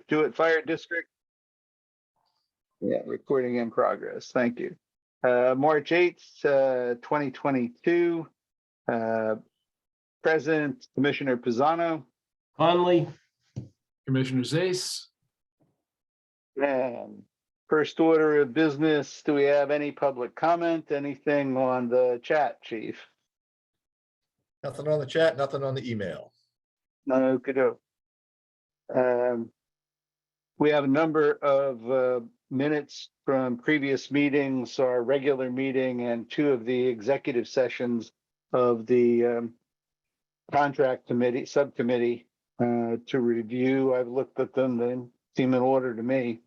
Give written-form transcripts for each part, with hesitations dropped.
Jewett Fire District. Yeah, recording in progress. Thank you. March 8th, 2022. President Commissioner Pisano. Conley, Commissioner Zace. And first order of business, do we have any public comment? Anything on the chat, Chief? Nothing on the chat, nothing on the email. No, good. We have a number of minutes from previous meetings, our regular meeting, and two of the executive sessions of the contract committee, subcommittee to review. I've looked at them, they seem in order to me.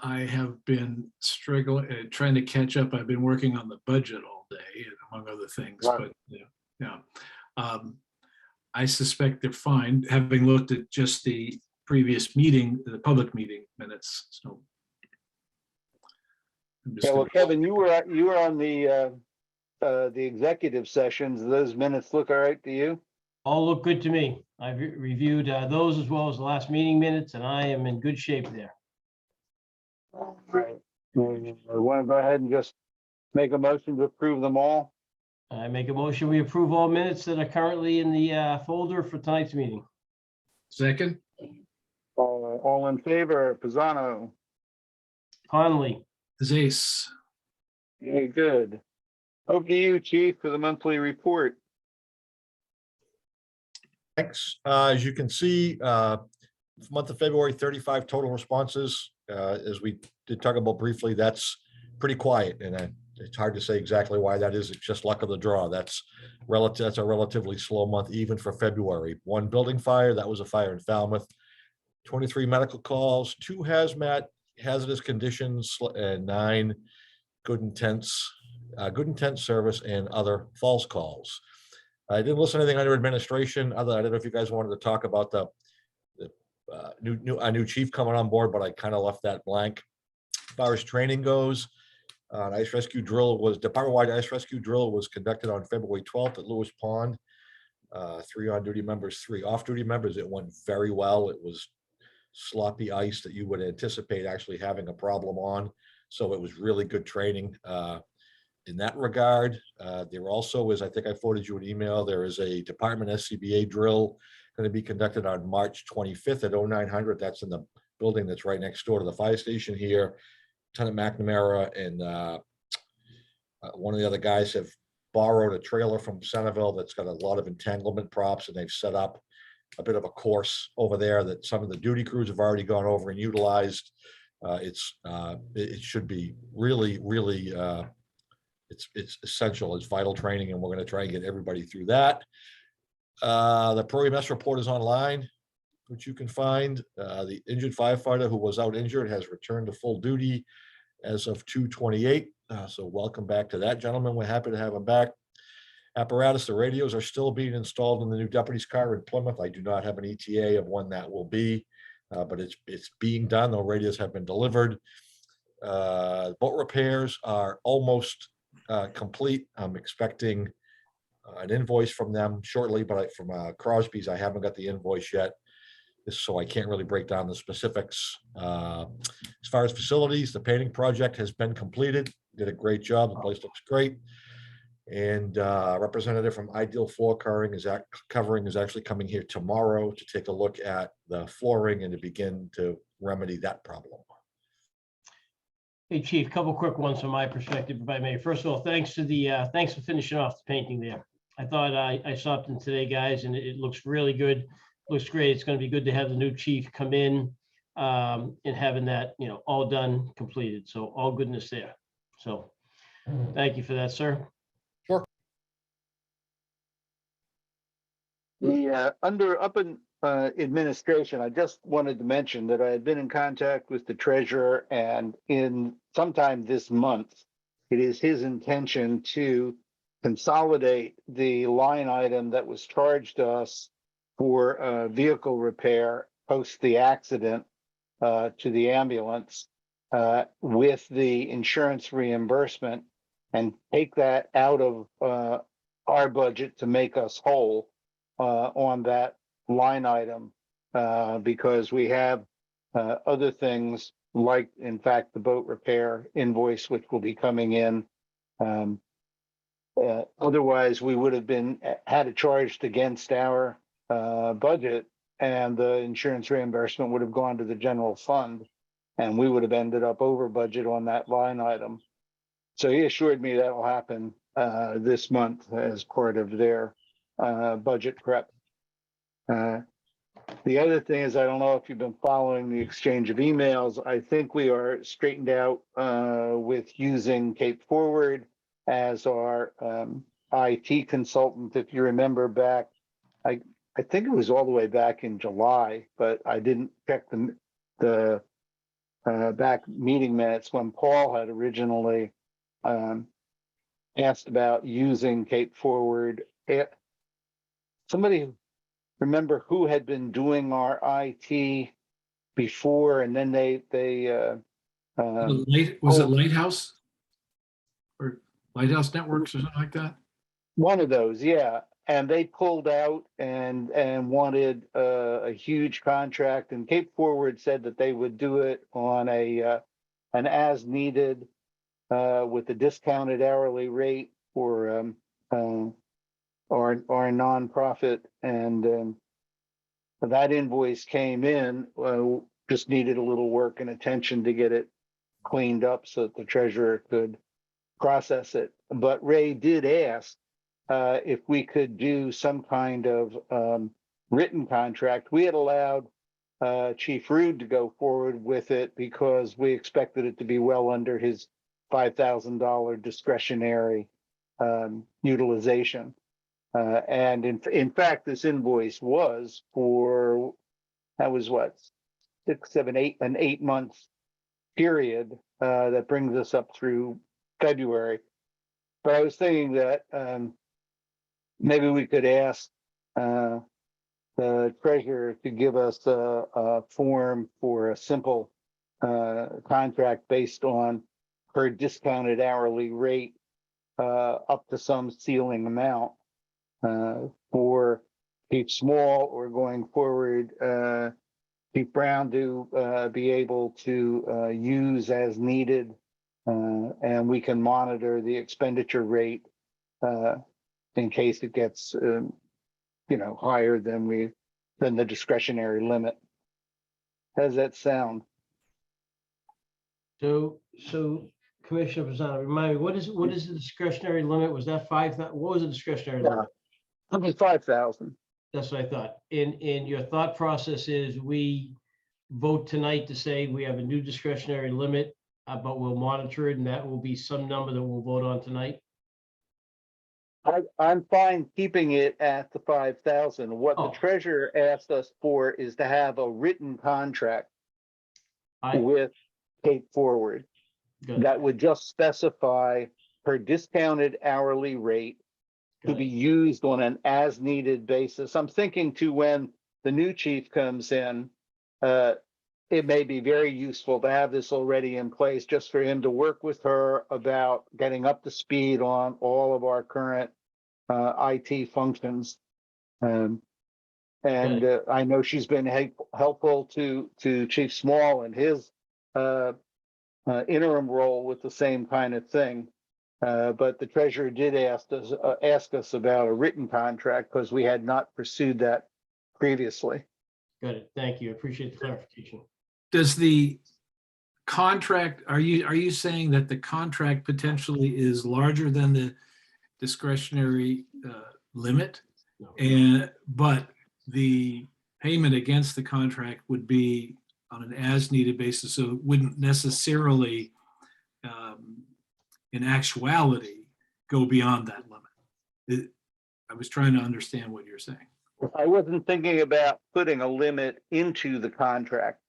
I have been struggling, trying to catch up. I've been working on the budget all day, among other things, Right. but yeah. I suspect they're fine, having looked at just the previous meeting, the public meeting minutes, so. I'm just Yeah, well, gonna- Kevin, you were on the executive sessions. Those minutes look all right to you? all look good to me. I've reviewed those as well as the last meeting minutes, and I am in good shape there. Right. I want to go ahead and just make a motion to approve them all. I make a motion, we approve all minutes that are currently in the folder for tonight's meeting. Second, All in favor, Pisano? Conley, Zace. Okay, good. Over to you, Chief, for the monthly report. Thanks. As you can see, month of February, 35 total responses. As we did talk about briefly, that's pretty quiet, and it's hard to say exactly why that is. It's just luck of the draw. That's a relatively slow month, even for February. One building fire, that was a fire in Falmouth. 23 medical calls, 2 hazardous conditions, and 9 good intent service and other false calls. I didn't listen to anything under administration. I don't know if you guys wanted to talk about the new chief coming on board, but I kind of left that blank. As far as training goes, an ice rescue drill was department-wide ice rescue drill was conducted on February 12th at Lewis Pond. 3 on-duty members, 3 off-duty members. It went very well. It was sloppy ice that you would anticipate actually having a problem on. So it was really good training in that regard. There also is, I think I forwarded you an email, there is a department SCBA drill going to be conducted on March 25th at 0900. That's in the building that's right next door to the fire station here. Lieutenant McNamara and one of the other guys have borrowed a trailer from Centerville that's got a lot of entanglement props, and they've set up a bit of a course over there that some of the duty crews have already gone over and utilized. It should be really, it's essential. It's vital training, and we're going to try and get everybody through that. The Pro EMS report is online, which you can find. The injured firefighter who was out injured has returned to full duty as of 2/28. So welcome back to that gentleman. We're happy to have him back. Apparatus, the radios are still being installed in the new deputy's car in Plymouth. I do not have an ETA of when that will be, but it's being done. The radios have been delivered. Boat repairs are almost complete. I'm expecting an invoice from them shortly, but from Crosby's, I haven't got the invoice yet, so I can't really break down the specifics. As far as facilities, the painting project has been completed. Did a great job. The place looks great. And representative from Ideal Floor Covering is actually coming here tomorrow to take a look at the flooring and to begin to remedy that problem. hey, Chief, couple quick ones from my perspective, if I may. First of all, thanks for finishing off the painting there. I thought I stopped in today, guys, and it looks really good. Looks great. It's going to be good to have the new chief come in and having that, all done, completed. So all goodness there. So thank you for that, sir. The up in administration, I just wanted to mention that I had been in contact with the treasurer, and in sometime this month, it is his intention to consolidate the line item that was charged us for vehicle repair post the accident to the ambulance with the insurance reimbursement, and take that out of our budget to make us whole on that line item because we have other things like, in fact, the boat repair invoice, which will be coming in. Otherwise, we would have had it charged against our budget, and the insurance reimbursement would have gone to the general fund, and we would have ended up over budget on that line item. So he assured me that'll happen this month as part of their budget prep. The other thing is, I don't know if you've been following the exchange of emails. I think we are straightened out with using Cape Forward as our IT consultant. If you remember back, I think it was all the way back in July, but I didn't check the back meeting minutes when Paul had originally asked about using Cape Forward. Somebody remember who had been doing our IT before, and then they Was it Lighthouse? Or Lighthouse Networks or something like that? one of those, yeah. And they pulled out and wanted a huge contract, and Cape Forward said that they would do it on an as needed with a discounted hourly rate for our nonprofit, and that invoice came in, just needed a little work and attention to get it cleaned up so that the treasurer could process it. But Ray did ask if we could do some kind of written contract. We had allowed Chief Rude to go forward with it because we expected it to be well under his $5,000 discretionary utilization. And in fact, this invoice was for, that was what, 6, 7, 8, an 8 months period that brings us up through February. But I was thinking that maybe we could ask the treasurer to give us a form for a simple contract based on her discounted hourly rate up to some ceiling amount. For Chief Small or going forward, Chief Brown to be able to use as needed, and we can monitor the expenditure rate in case it gets higher than the discretionary limit. How does that sound? So Commissioner Pizzano, remind me, what is the discretionary limit? Was that 5,000? What was the discretionary limit? It was 5,000. That's what I thought. And your thought process is we vote tonight to say we have a new discretionary limit, but we'll monitor it, and that will be some number that we'll vote on tonight. I'm fine keeping it at the 5,000. What the Oh. treasurer asked us for is to have a written contract with Cape Forward Good. that would just specify her discounted hourly rate to Good. be used on an as needed basis. I'm thinking to when the new chief comes in, it may be very useful to have this already in place just for him to work with her about getting up to speed on all of our current IT functions. I know she's been helpful to Chief Small in his interim role with the same kind of thing. But the treasurer did ask us about a written contract because we had not pursued that previously. Got it. Thank you. Appreciate the clarification. Does the contract, are you saying that the contract potentially is larger than the discretionary limit? No. But the payment against the contract would be on an as needed basis, so it wouldn't necessarily in actuality go beyond that limit. I was trying to understand what you're saying. I wasn't thinking about putting a limit into the contract,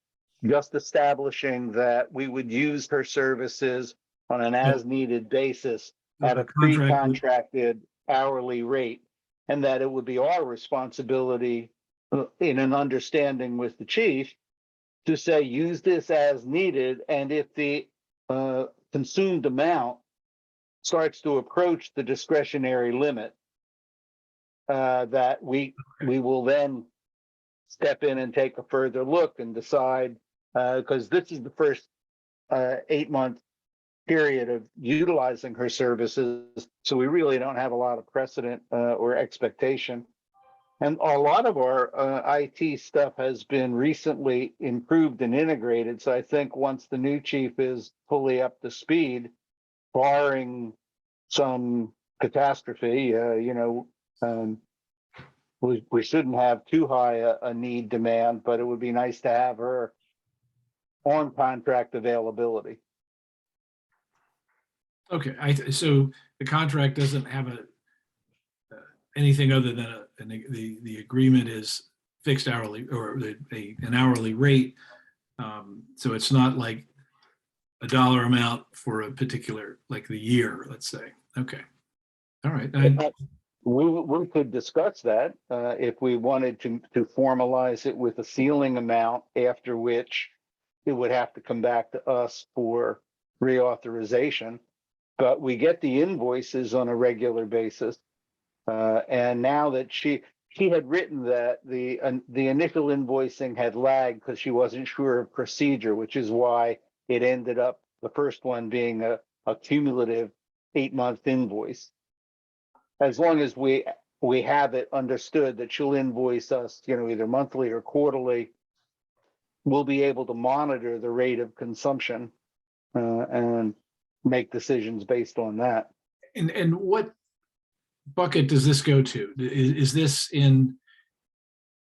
just establishing that we would use her services on an as needed basis at a pre-contracted hourly rate, and that it would be our responsibility in an understanding with the chief to say, use this as needed. And if the consumed amount starts to approach the discretionary limit, that we will then step in and take a further look and decide, because this is the first 8-month period of utilizing her services. So we really don't have a lot of precedent or expectation. And a lot of our IT stuff has been recently improved and integrated. So I think once the new chief is fully up to speed, barring some catastrophe, we shouldn't have too high a need demand, but it would be nice to have her on contract availability. Okay, so the contract doesn't have anything other than the agreement is fixed hourly or an hourly rate. So it's not like a dollar amount for a particular, like the year, let's say. Okay. All right. We could discuss that if we wanted to formalize it with a ceiling amount, after which it would have to come back to us for reauthorization. But we get the invoices on a regular basis. And now that she had written that the initial invoicing had lagged because she wasn't sure of procedure, which is why it ended up the first one being a cumulative 8-month invoice. As long as we have it understood that she'll invoice us, either monthly or quarterly, we'll be able to monitor the rate of consumption and make decisions based on that. And what bucket does this go to? Is this in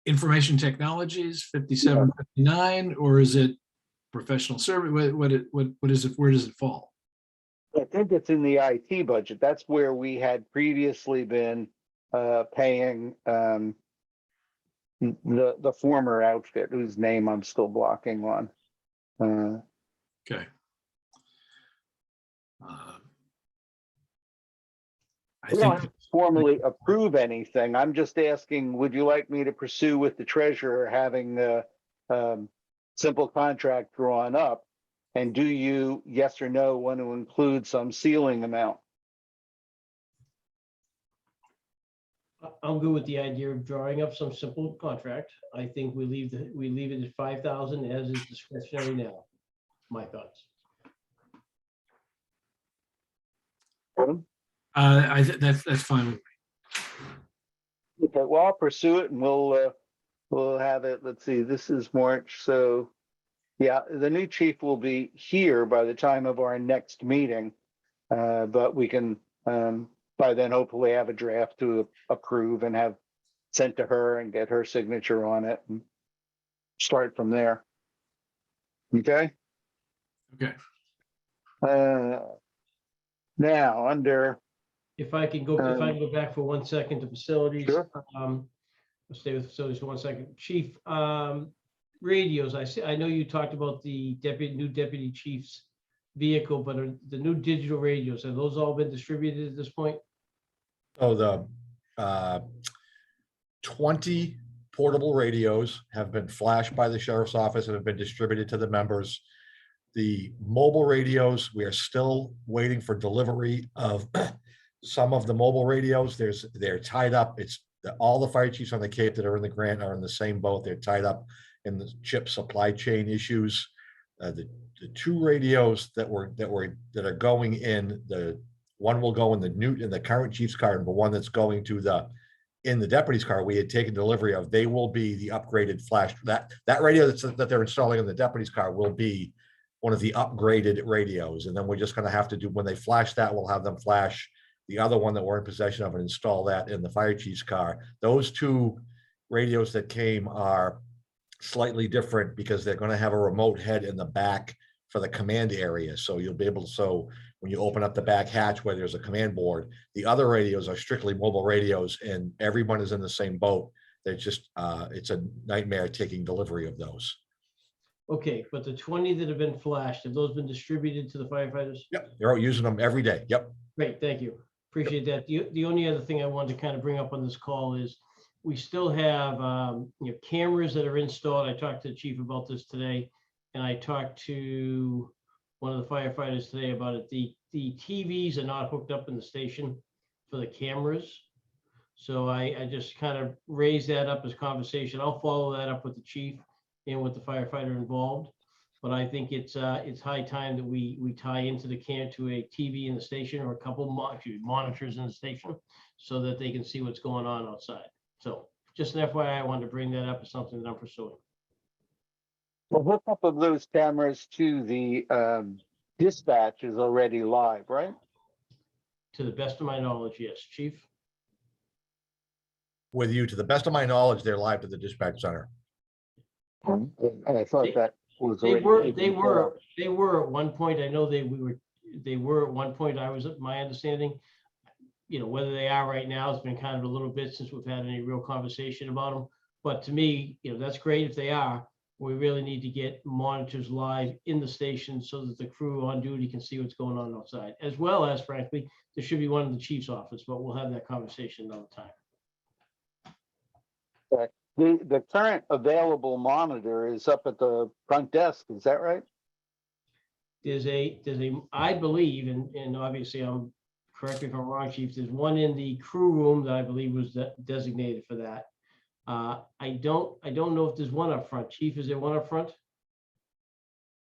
information technologies 5759, or is it professional service? What is it? Where does it fall? I think it's in the IT budget. That's where we had previously been paying the former outfit, whose name I'm still blocking on. Okay. I We don't think have to formally approve anything. I'm just asking, would you like me to pursue with the treasurer having a simple contract drawn up? And do you, yes or no, want to include some ceiling amount? I'm good with the idea of drawing up some simple contract. I think we leave it at 5,000 as is discretionary now. My thoughts. that's fine with me. Okay, well, I'll pursue it and we'll have it. Let's see, this is March, so yeah, the new chief will be here by the time of our next meeting. But we can by then hopefully have a draft to approve and have sent to her and get her signature on it and start from there. Okay. Okay. Now under. If I can go back for 1 second to facilities. Sure. I'll stay with facilities for 1 second. Chief, radios, I know you talked about the new deputy chief's vehicle, but are the new digital radios, have those all been distributed at this point? So the 20 portable radios have been flashed by the sheriff's office and have been distributed to the members. The mobile radios, we are still waiting for delivery of some of the mobile radios. They're tied up. All the fire chiefs on the Cape that are in the grant are in the same boat. They're tied up in the chip supply chain issues. The 2 radios that are going in, the one will go in the current chief's car, and the one that's going to in the deputy's car we had taken delivery of, they will be the upgraded flash. That radio that they're installing in the deputy's car will be one of the upgraded radios. And then we're just going to have to do, when they flash that, we'll have them flash the other one that we're in possession of and install that in the fire chief's car. Those 2 radios that came are slightly different because they're going to have a remote head in the back for the command area. So you'll be able to, so when you open up the back hatch where there's a command board, the other radios are strictly mobile radios and everyone is in the same boat. They're just, it's a nightmare taking delivery of those. Okay, but the 20 that have been flashed, have those been distributed to the firefighters? Yep, they're out using them every day. Yep. Great, thank you. Appreciate that. The only other thing I wanted to kind of bring up on this call is we still have cameras that are installed. I talked to the chief about this today, and I talked to one of the firefighters today about it. The TVs are not hooked up in the station for the cameras. So I just kind of raised that up as conversation. I'll follow that up with the chief and with the firefighter involved. But I think it's high time that we tie into the camp to a TV in the station or a couple monitors in the station so that they can see what's going on outside. So just an FYI, I wanted to bring that up as something that I'm pursuing. The hookup of those cameras to the dispatch is already live, right? To the best of my knowledge, yes, chief. With you, to the best of my knowledge, they're live to the dispatch center. And I thought that was They already. were, taken they care were, of. they were at one point. I know they were at one point. I was, my understanding, you know, whether they are right now, it's been kind of a little bit since we've had any real conversation about them. But to me, you know, that's great if they are. We really need to get monitors live in the station so that the crew on duty can see what's going on outside, as well as frankly, there should be one in the chief's office, but we'll have that conversation another time. The current available monitor is up at the front desk, is that right? There's a, I believe, and obviously correct me if I'm wrong, chief, there's one in the crew room that I believe was designated for that. I don't know if there's one up front. Chief, is there one up front?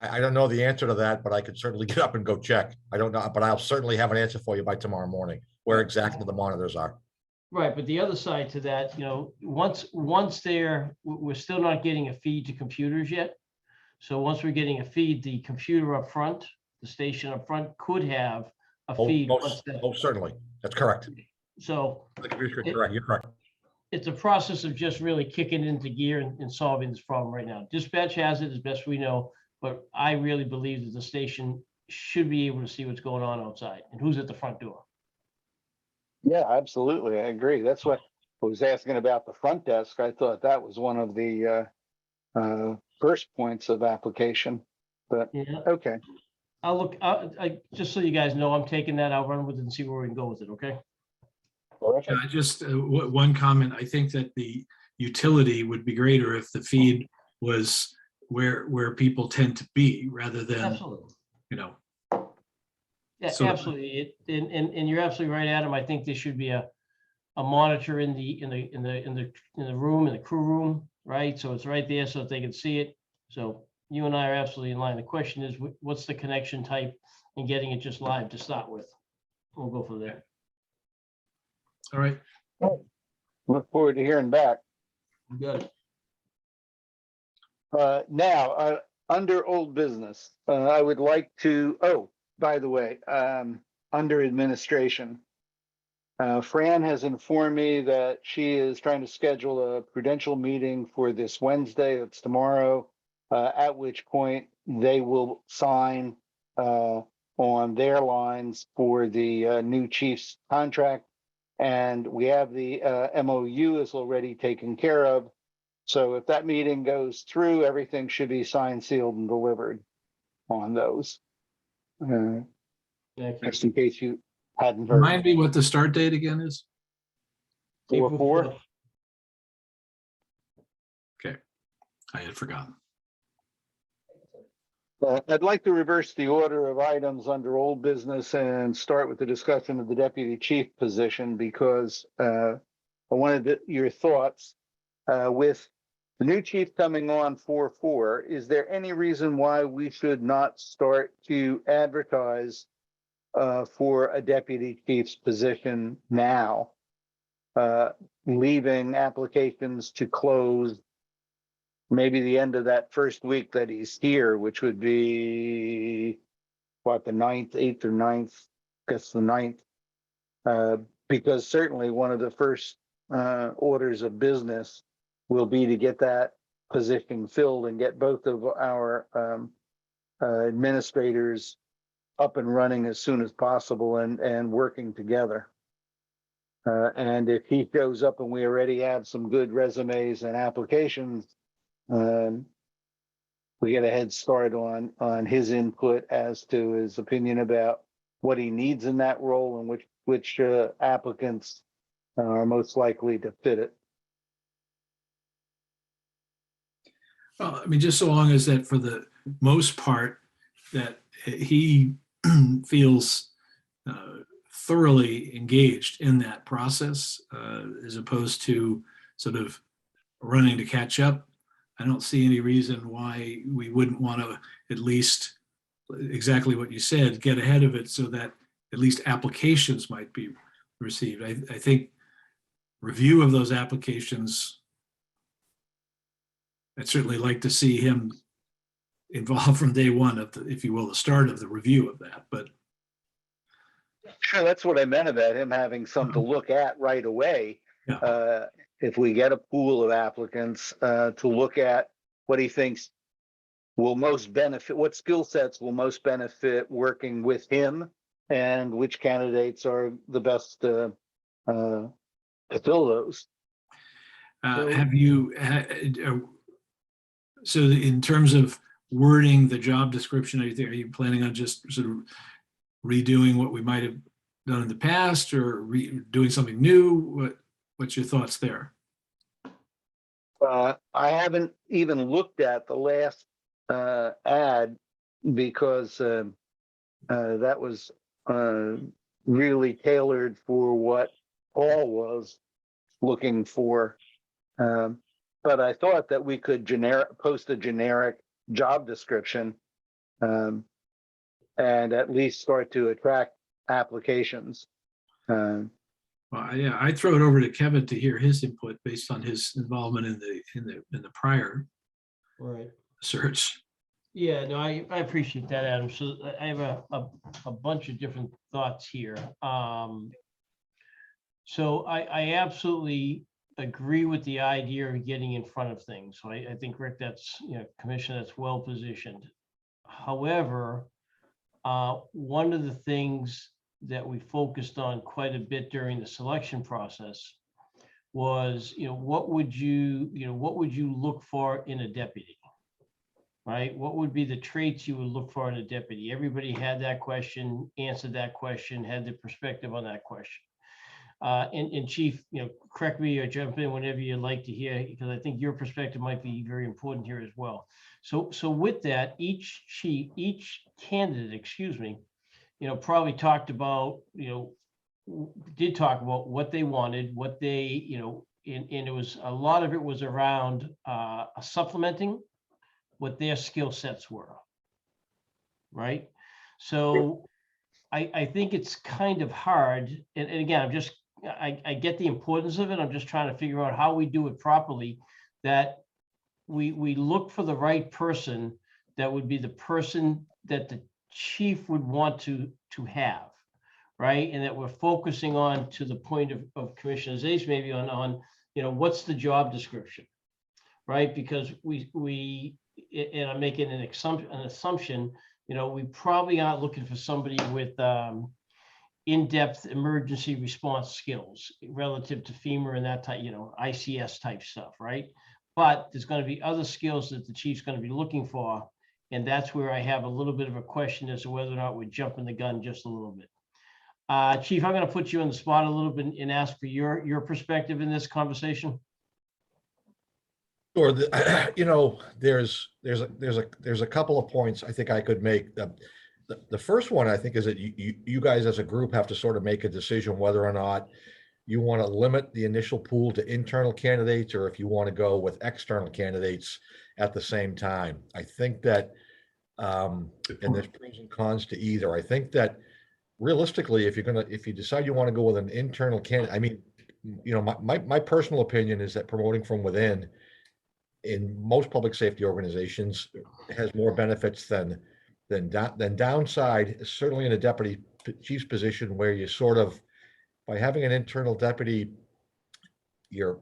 I don't know the answer to that, but I could certainly get up and go check. I don't know, but I'll certainly have an answer for you by tomorrow morning, where exactly the monitors are. Right, but the other side to that, you know, once we're still not getting a feed to computers yet. So once we're getting a feed, the computer up front, the station up front could have a feed. once that- Oh, certainly. That's correct. So The computer's correct. You're correct. it's a process of just really kicking into gear and solving this problem right now. Dispatch has it as best we know, but I really believe that the station should be able to see what's going on outside and who's at the front door. Yeah, absolutely. I agree. That's what I was asking about the front desk. I thought that was one of the first points of application, but Yeah, okay. I'll look, just so you guys know, I'm taking that, I'll run with it and see where we can go with it, okay? Terrific. Just one comment. I think that the utility would be greater if the feed was where people tend to be rather than, Absolutely. you know, Yeah, So- absolutely. And you're absolutely right, Adam. I think there should be a monitor in the room, in the crew room, right? So it's right there so that they can see it. So you and I are absolutely in line. The question is, what's the connection type and getting it just live to start with? We'll go from there. all right. Look forward to hearing back. Good. Now, under old business, I would like to, oh, by the way, under administration. Fran has informed me that she is trying to schedule a prudential meeting for this Wednesday, that's tomorrow, at which point they will sign on their lines for the new chief's contract. And we have the MOU is already taken care of. So if that meeting goes through, everything should be signed, sealed, and delivered on those. Thank you. Just in case you hadn't heard. Remind me what the start date again is? 4/4. I had forgotten. I'd like to reverse the order of items under old business and start with the discussion of the deputy chief position because I wanted your thoughts with the new chief coming on 4/4. Is there any reason why we should not start to advertise for a deputy chief's position now? Leaving applications to close maybe the end of that first week that he's here, which would be what, the 9th, 8th or 9th, I guess the 9th. Because certainly one of the first orders of business will be to get that position filled and get both of our administrators up and running as soon as possible and working together. And if he shows up and we already have some good resumes and applications, we get a head start on his input as to his opinion about what he needs in that role and which applicants are most likely to fit it. Well, I mean, just so long as that for the most part, that he feels thoroughly engaged in that process, as opposed to sort of running to catch up. I don't see any reason why we wouldn't want to at least, exactly what you said, get ahead of it so that at least applications might be received. I think review of those applications, I'd certainly like to see him involved from day one of the, if you will, the start of the review of that. But Sure, that's what I meant about him having some to look at right away. Yeah. If we get a pool of applicants, to look at what he thinks will most benefit, what skill sets will most benefit working with him, and which candidates are the best to fill those. have you, so in terms of wording the job description, are you planning on just sort of redoing what we might have done in the past, or doing something new? What's your thoughts there? I haven't even looked at the last ad because that was really tailored for what Paul was looking for. But I thought that we could post a generic job description, and at least start to attract applications. Well, yeah, I'd throw it over to Kevin to hear his input based on his involvement in the prior Right. search. Yeah, no, I appreciate that, Adam. So I have a bunch of different thoughts here. So I absolutely agree with the idea of getting in front of things. So I think, Rick, that's, Commissioner, that's well positioned. However, one of the things that we focused on quite a bit during the selection process was, what would you look for in a deputy? Right? What would be the traits you would look for in a deputy? Everybody had that question, answered that question, had the perspective on that question. And Chief, correct me or jump in whenever you'd like to hear, because I think your perspective might be very important here as well. So with that, each candidate, probably talked about, did talk about what they wanted, what they, and it was, a lot of it was around supplementing what their skill sets were. Right. So I think it's kind of hard. And again, I get the importance of it. I'm just trying to figure out how we do it properly, that we look for the right person that would be the person that the chief would want to have, right? And that we're focusing on, to the point of Commissioner Zace, maybe on what's the job description, right? Because we and I'm making an assumption, we probably aren't looking for somebody with in-depth emergency response skills relative to FEMA and that type, ICS type stuff, right? But there's going to be other skills that the chief's going to be looking for. And that's where I have a little bit of a question as to whether or not we're jumping the gun just a little bit. Chief, I'm going to put you on the spot a little bit and ask for your perspective in this conversation. Or there's a couple of points I think I could make. The first one, I think, is that you guys as a group have to sort of make a decision whether or not you want to limit the initial pool to internal candidates, or if you want to go with external candidates at the same time. I think that, and there's pros and cons to either. I think that realistically, if you decide you want to go with an internal candidate, I mean, my personal opinion is that promoting from within in most public safety organizations has more benefits than downside, certainly in a deputy chief's position, where you sort of, by having an internal deputy, you're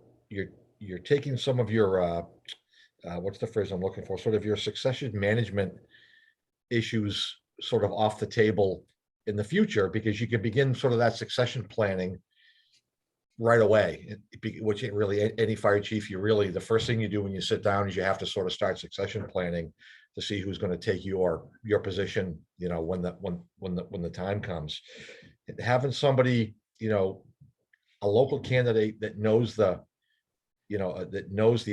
taking some of your what's the phrase I'm looking for, sort of your succession management issues sort of off the table in the future, because you can begin sort of that succession planning right away, which ain't really any fire chief. The first thing you do when you sit down is you have to sort of start succession planning to see who's going to take your position, when the time comes. Having somebody, a local candidate that knows the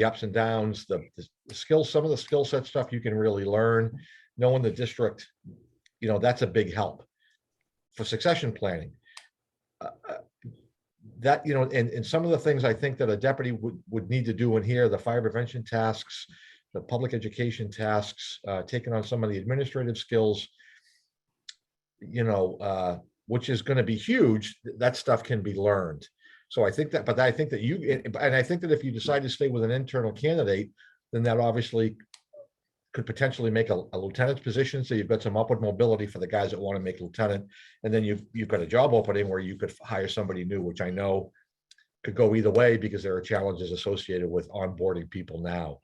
ups and downs, the skills, some of the skill set stuff you can really learn, knowing the district, that's a big help for succession planning. that, you know, and some of the things I think that a deputy would need to do in here, the fire prevention tasks, the public education tasks, taking on some of the administrative skills, you know, which is going to be huge, that stuff can be learned. So I think that, but I think that and I think that if you decide to stay with an internal candidate, then that obviously could potentially make a lieutenant's position. So you've got some upward mobility for the guys that want to make lieutenant. And then you've got a job opening where you could hire somebody new, which I know could go either way because there are challenges associated with onboarding people now.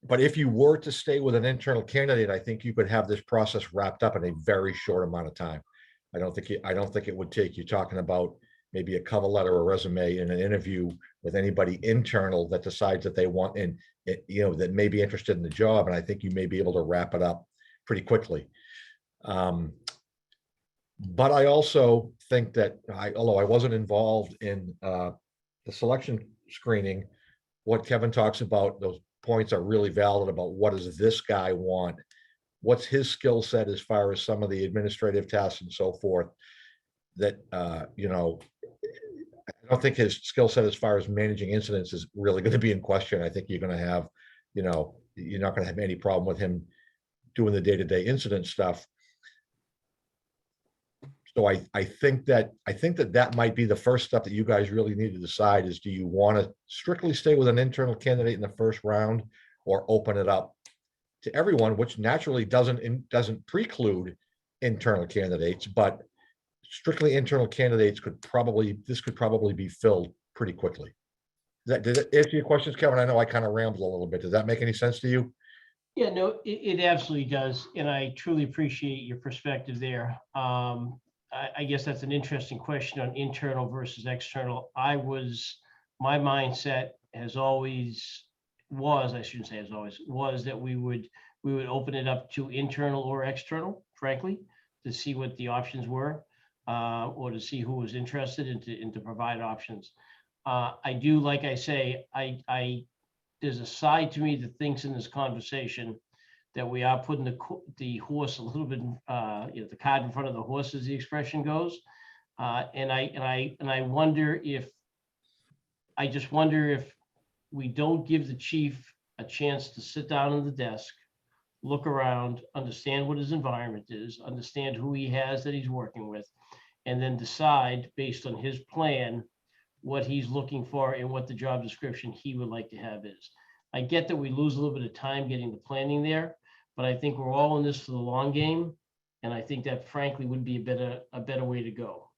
But if you were to stay with an internal candidate, I think you could have this process wrapped up in a very short amount of time. I don't think it would take you talking about maybe a cover letter or resume and an interview with anybody internal that decides that they want and, you know, that may be interested in the job. And I think you may be able to wrap it up pretty quickly. But I also think that although I wasn't involved in the selection screening, what Kevin talks about, those points are really valid about what does this guy want? What's his skill set as far as some of the administrative tasks and so forth that, you know, I don't think his skill set as far as managing incidents is really going to be in question. I think you're going to have, you know, you're not going to have any problem with him doing the day-to-day incident stuff. So I think that might be the first step that you guys really need to decide is, do you want to strictly stay with an internal candidate in the first round or open it up to everyone, which naturally doesn't preclude internal candidates, but strictly internal candidates could probably be filled pretty quickly. Did it answer your questions, Kevin? I know I kind of rambled a little bit. Does that make any sense to you? Yeah, no, it absolutely does. And I truly appreciate your perspective there. I guess that's an interesting question on internal versus external. My mindset has always was, I shouldn't say as always, was that we would open it up to internal or external, frankly, to see what the options were, or to see who was interested and to provide options. I do, like I say, there's a side to me that thinks in this conversation that we are putting the horse a little bit, you know, the cart in front of the horse, as the expression goes. And I wonder if, I just wonder if we don't give the chief a chance to sit down at the desk, look around, understand what his environment is, understand who he has that he's working with, and then decide based on his plan what he's looking for and what the job description he would like to have is. I get that we lose a little bit of time getting the planning there, but I think we're all in this for the long game. And I think that frankly would be a better way to go.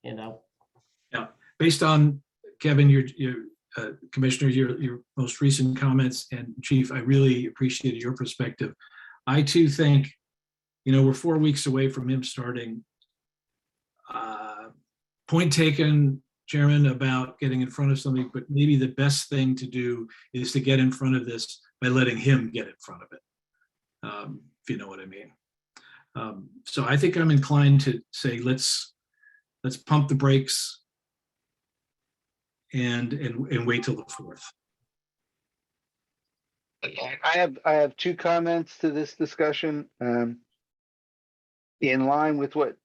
You know? Yeah, based on Kevin, your Commissioner, your most recent comments, and Chief, I really appreciated your perspective. I too think, you know, we're 4 weeks away from him starting. Point taken, Chairman, about getting in front of something, but maybe the best thing to do is to get in front of this by letting him get in front of it, if you know what I mean. So I think I'm inclined to say let's pump the brakes and wait till the 4th. I have two comments to this discussion. In line with what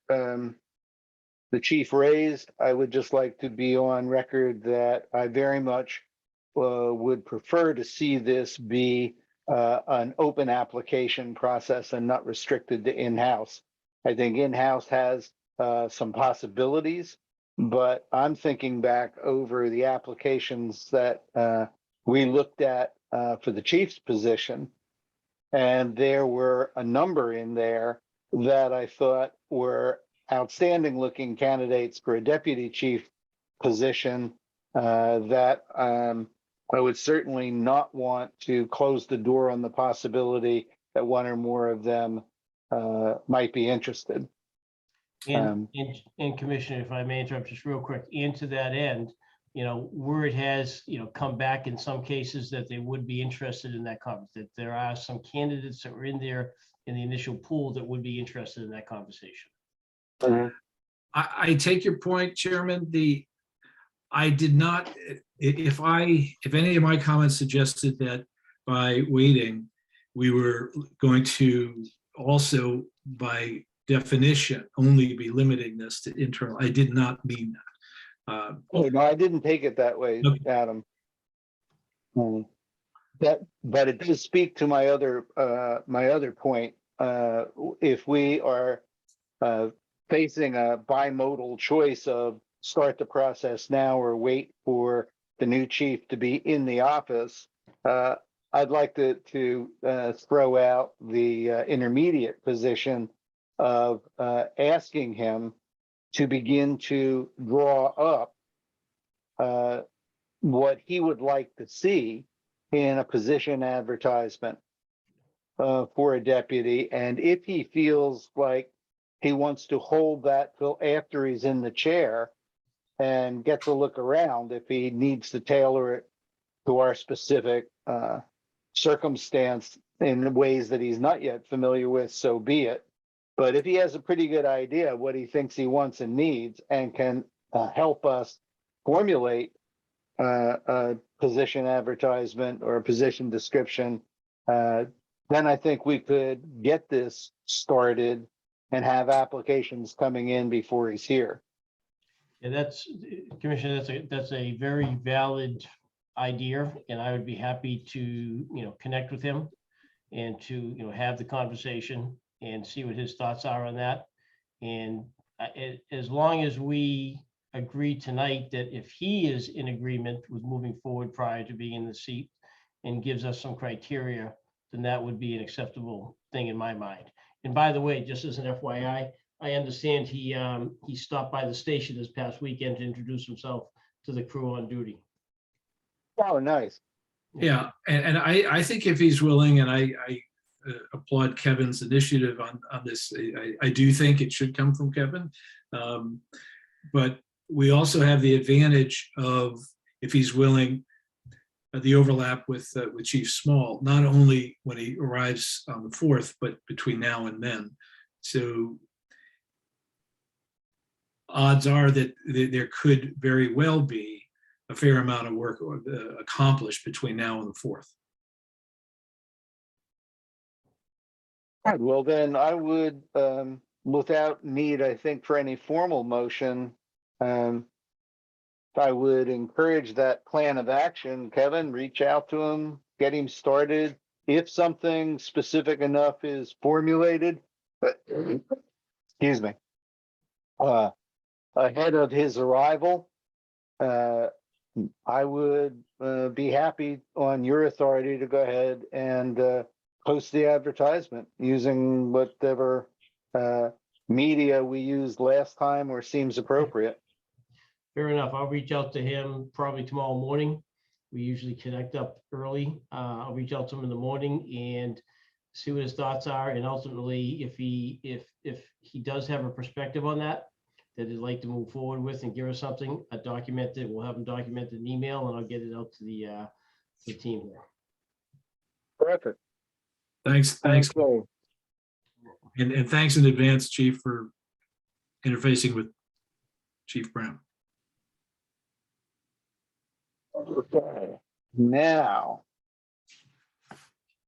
the chief raised, I would just like to be on record that I very much would prefer to see this be an open application process and not restricted to in-house. I think in-house has some possibilities, but I'm thinking back over the applications that we looked at for the chief's position, and there were a number in there that I thought were outstanding looking candidates for a deputy chief position that I would certainly not want to close the door on the possibility that one or more of them might be interested. And Commissioner, if I may interrupt just real quick, and to that end, you know, word has, you know, come back in some cases that they would be interested in that conference, that there are some candidates that were in there in the initial pool that would be interested in that conversation. I take your point, Chairman. I did not, if any of my comments suggested that by waiting, we were going to also by definition only be limiting this to internal. I did not mean that. Oh, no, I didn't take it that way, Okay. Adam. That, but it does speak to my other point. If we are facing a bimodal choice of start the process now or wait for the new chief to be in the office, I'd like to throw out the intermediate position of asking him to begin to draw up what he would like to see in a position advertisement for a deputy. And if he feels like he wants to hold that till after he's in the chair and get to look around, if he needs to tailor it to our specific circumstance in ways that he's not yet familiar with, so be it. But if he has a pretty good idea of what he thinks he wants and needs and can help us formulate a position advertisement or a position description, then I think we could get this started and have applications coming in before he's here. Yeah, Commissioner, that's a very valid idea, and I would be happy to, connect with him and to, have the conversation and see what his thoughts are on that. And as long as we agree tonight that if he is in agreement with moving forward prior to being in the seat and gives us some criteria, then that would be an acceptable thing in my mind. And by the way, just as an FYI, I understand he stopped by the station this past weekend to introduce himself to the crew on duty. Oh, nice. Yeah, and I think if he's willing, and I applaud Kevin's initiative on this, I do think it should come from Kevin. But we also have the advantage of, if he's willing, the overlap with Chief Small, not only when he arrives on the 4th, but between now and then. So odds are that there could very well be a fair amount of work accomplished between now and the 4th. Good. Well, then I would, without need, I think, for any formal motion, I would encourage that plan of action. Kevin, reach out to him, get him started. If something specific enough is formulated, excuse me, ahead of his arrival, I would be happy on your authority to go ahead and post the advertisement using whatever media we used last time or seems appropriate. Fair enough. I'll reach out to him probably tomorrow morning. We usually connect up early. I'll reach out to him in the morning and see what his thoughts are. And ultimately, if he does have a perspective on that he'd like to move forward with and give us something, documented, we'll have him documented in email, and I'll get it out to the team here. Perfect. Thanks. Okay. And thanks in advance, Chief, for interfacing with Chief Brown. Okay. Now,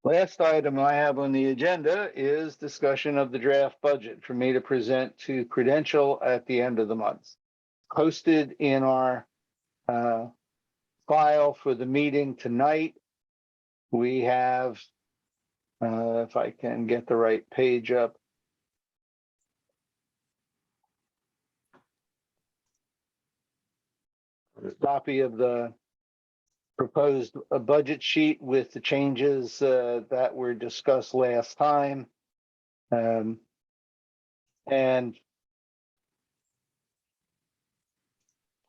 last item I have on the agenda is discussion of the draft budget for me to present to Prudential at the end of the month. Posted in our file for the meeting tonight, we have, if I can get the right page up, a copy of the proposed a budget sheet with the changes that were discussed last time. And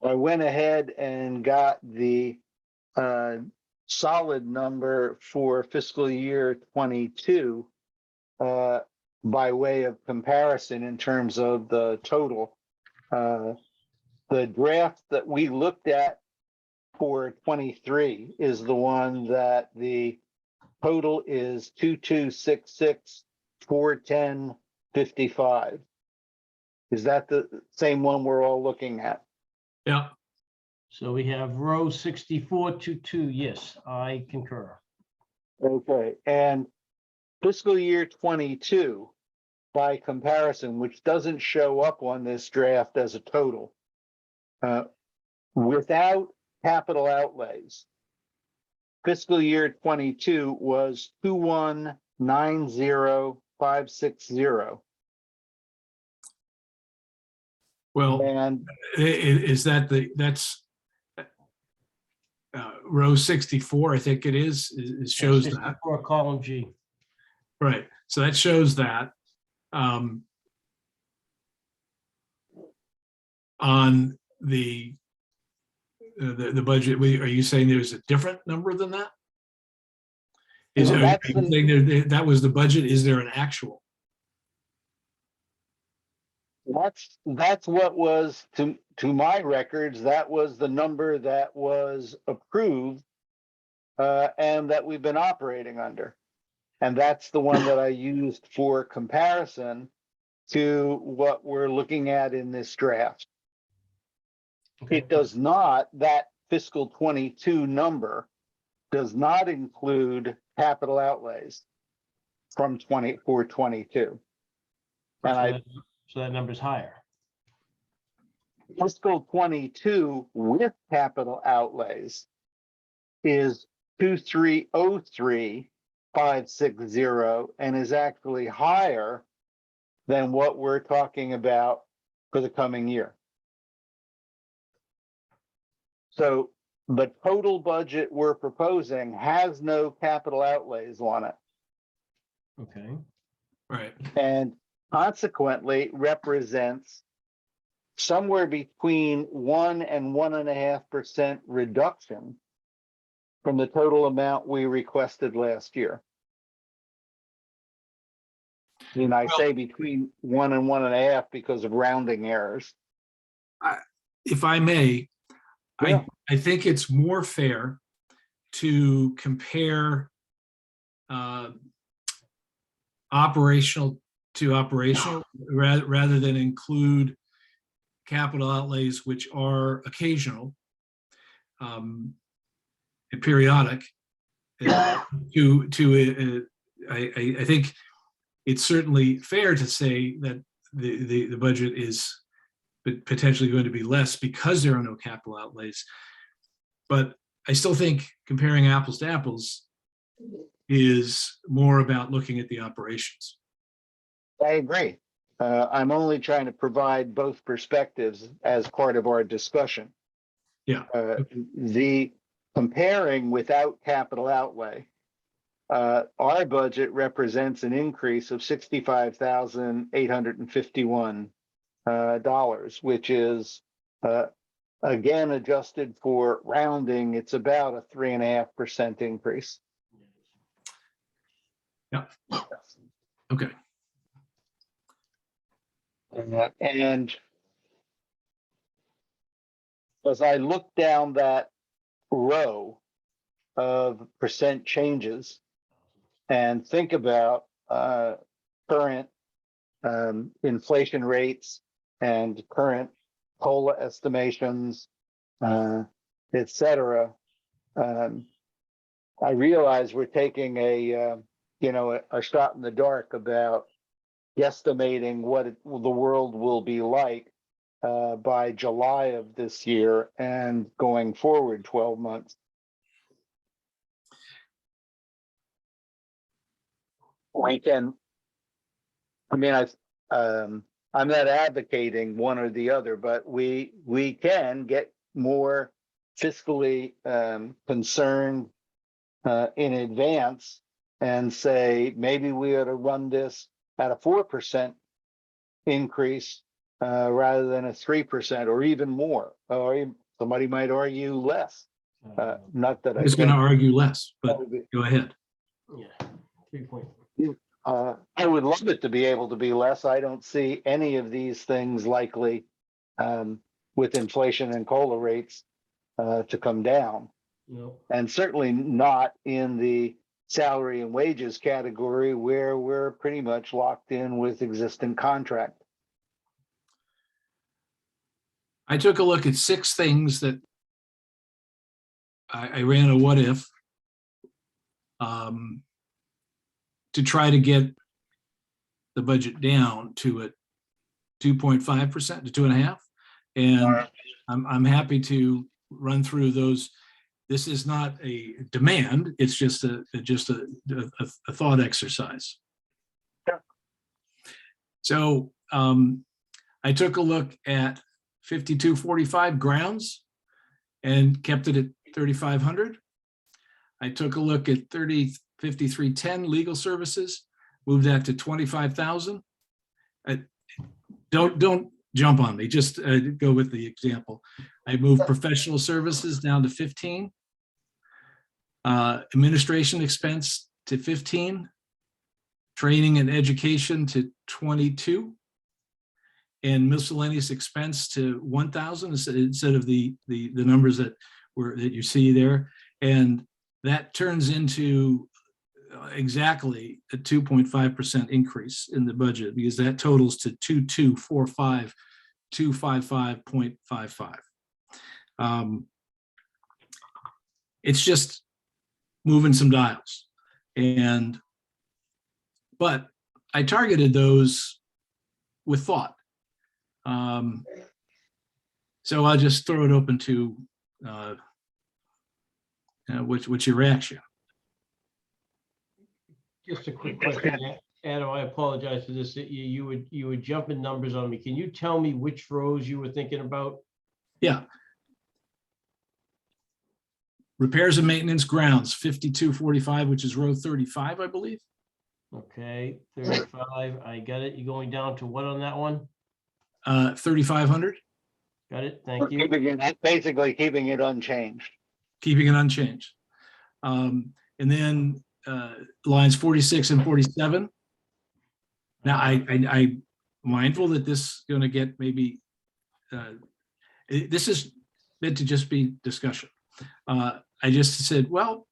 I went ahead and got the solid number for fiscal year 22 by way of comparison in terms of the total. The draft that we looked at for 23 is the one that the total is 2266 410.55. Is that the same one we're all looking at? Yeah. So we have row 6422. Yes, I concur. Okay, and fiscal year 22 by comparison, which doesn't show up on this draft as a total. Without capital outlays, fiscal year 22 was 2190560. Well, And is that that's row 64, I think it is. It shows that. 64, column G. Right. So that shows that. On the budget, are you saying there's a different number than that? Is No, are that's you the- saying that was the budget? Is there an actual? that's what was, to my records, that was the number that was approved and that we've been operating under. And that's the one that I used for comparison to what we're looking at in this draft. Okay. It does not, that fiscal 22 number does not include capital outlays from 22. And So that number's higher. fiscal 22 with capital outlays is 2303560 and is actually higher than what we're talking about for the coming year. So the total budget we're proposing has no capital outlays on it, Okay. Right. and consequently represents somewhere between 1 and 1.5% reduction from the total amount we requested last year. And I say between 1 and 1.5 because of rounding errors. If I may, Yeah. I think it's more fair to compare operational to operational rather than include capital outlays, which are occasional and periodic. I think it's certainly fair to say that the budget is potentially going to be less because there are no capital outlays. But I still think comparing apples to apples is more about looking at the operations. I agree. I'm only trying to provide both perspectives as part of our discussion. Yeah. The comparing without capital outlay, our budget represents an increase of $65,851, which is again adjusted for rounding. It's about a 3.5% increase. Yeah. Okay. And as I look down that row of percent changes and think about current inflation rates and current COLA estimations, et cetera, I realize we're taking a shot in the dark about guesstimating what the world will be like by July of this year and going forward 12 months. We can, I'm not advocating one or the other, but we can get more fiscally concerned in advance and say, maybe we ought to run this at a 4% increase rather than a 3% or even more, or somebody might argue less. Not that I was going to argue less, but go ahead. Yeah. 3 point. I would love it to be able to be less. I don't see any of these things likely with inflation and COLA rates to come down. No. And certainly not in the salary and wages category where we're pretty much locked in with existing contract. I took a look at 6 things that I ran a what if to try to get, the budget down to a 2.5% to 2.5%. And I'm happy to run through those. This is not a demand, it's just a thought exercise. Yeah. So I took a look at 5245 grounds and kept it at 3,500. I took a look at 5310 legal services, moved that to 25,000. Don't jump on me, just go with the example. I moved professional services down to 15. Administration expense to 15. Training and education to 22. And miscellaneous expense to 1,000 instead of the numbers that you see there. And that turns into exactly a 2.5% increase in the budget, because that totals to 2,245,255.55. It's just moving some dials, but I targeted those with thought. So I'll just throw it open to what's your reaction? Just a quick question, Adam, I apologize for this. You would jump in numbers on me. Can you tell me which rows you were thinking about? Yeah. Repairs and maintenance grounds, 5245, which is row 35, I believe. Okay, 35, I got it. You're going down to what on that one? 3,500, Got it, thank you. Basically keeping it unchanged. keeping it unchanged. And then lines 46 and 47. Now, I'm mindful that this is going to get maybe, this is meant to just be discussion. I just said, well,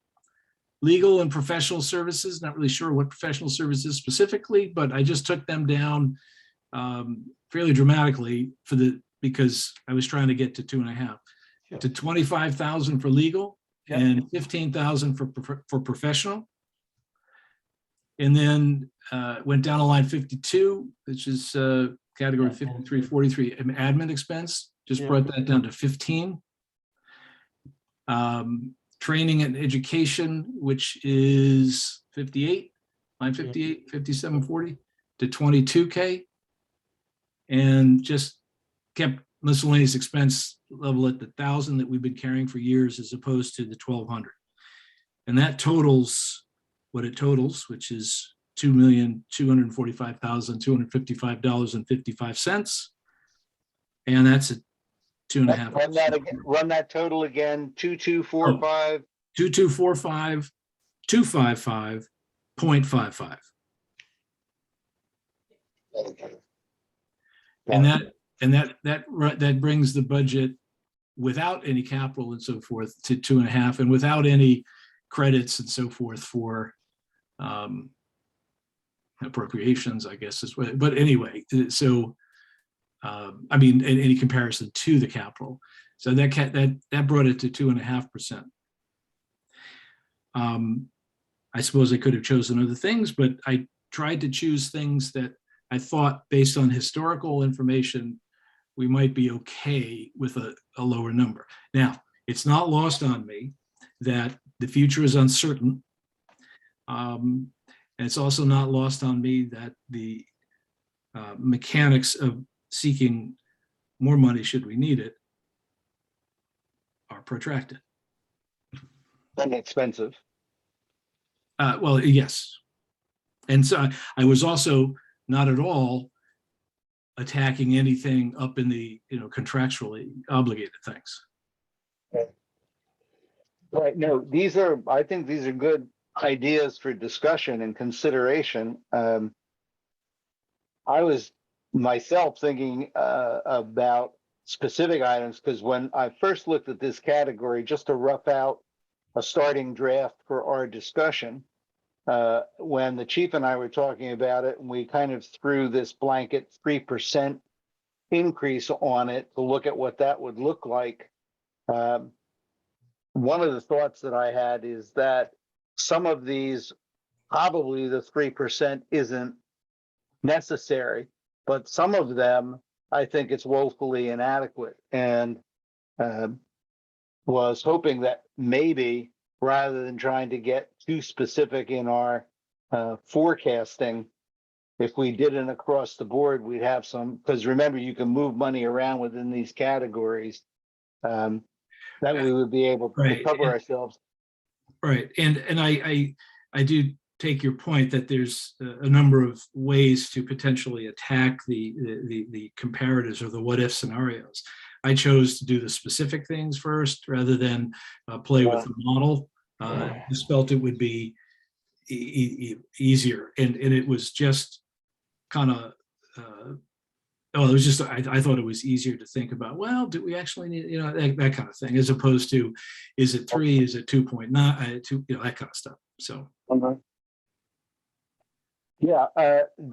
legal and professional services, not really sure what professional services specifically, but I just took them down fairly dramatically because I was trying to get to 2.5, Sure. to 25,000 for legal. Yep. And 15,000 for professional. And then went down to line 52, which is category 5343, admin expense, just Yeah. brought that down to 15. Training and education, which is 58, line 58, 5740 to 22K. And just kept miscellaneous expense level at the 1,000 that we've been carrying for years, as opposed to the 1,200. And that totals what it totals, which is $2,245,255.55. And that's a 2.5. Run that total again, 2245. 2,245,255.55. And that brings the budget without any capital and so forth to 2.5, and without any credits and so forth for appropriations, I guess is what. But anyway, so I mean, in any comparison to the capital, so that brought it to 2.5%. I suppose I could have chosen other things, but I tried to choose things that I thought, based on historical information, we might be okay with a lower number. Now, it's not lost on me that the future is uncertain. And it's also not lost on me that the mechanics of seeking more money, should we need it, are protracted. And expensive. Well, yes. And so I was also not at all attacking anything up in the contractually obligated things. Right. No, I think these are good ideas for discussion and consideration. I was myself thinking about specific items, because when I first looked at this category, just to rough out a starting draft for our discussion, when the chief and I were talking about it, and we kind of threw this blanket 3% increase on it to look at what that would look like. One of the thoughts that I had is that some of these, probably the 3% isn't necessary, but some of them, I think it's woefully inadequate. And was hoping that maybe rather than trying to get too specific in our forecasting, if we did an across the board, we'd have some, because remember, you can move money around within these categories. That we would be able to Right. cover ourselves. Right, and I do take your point that there's a number of ways to potentially attack the comparatives or the what if scenarios. I chose to do the specific things first rather than play with the model. Just felt it would be easier, and it was just kind of. Oh, it was just, I thought it was easier to think about, well, do we actually need, that kind of thing, as opposed to, is it 3, is it 2.9, 2, that kind of stuff. So. Yeah,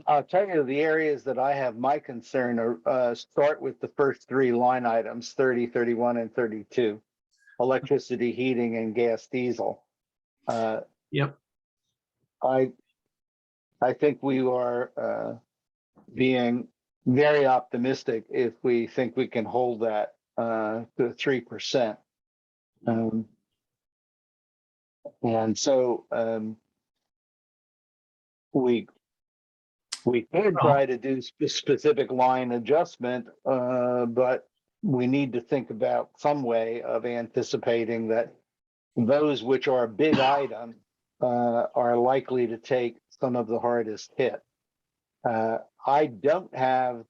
I'll tell you the areas that I have my concern are, start with the first 3 line items, 30, 31, and 32. Electricity, heating, and gas diesel. Yep. I think we are being very optimistic if we think we can hold that to 3%. And so we could try to do specific line adjustment, but we need to think about some way of anticipating that those which are big items are likely to take some of the hardest hit. I don't have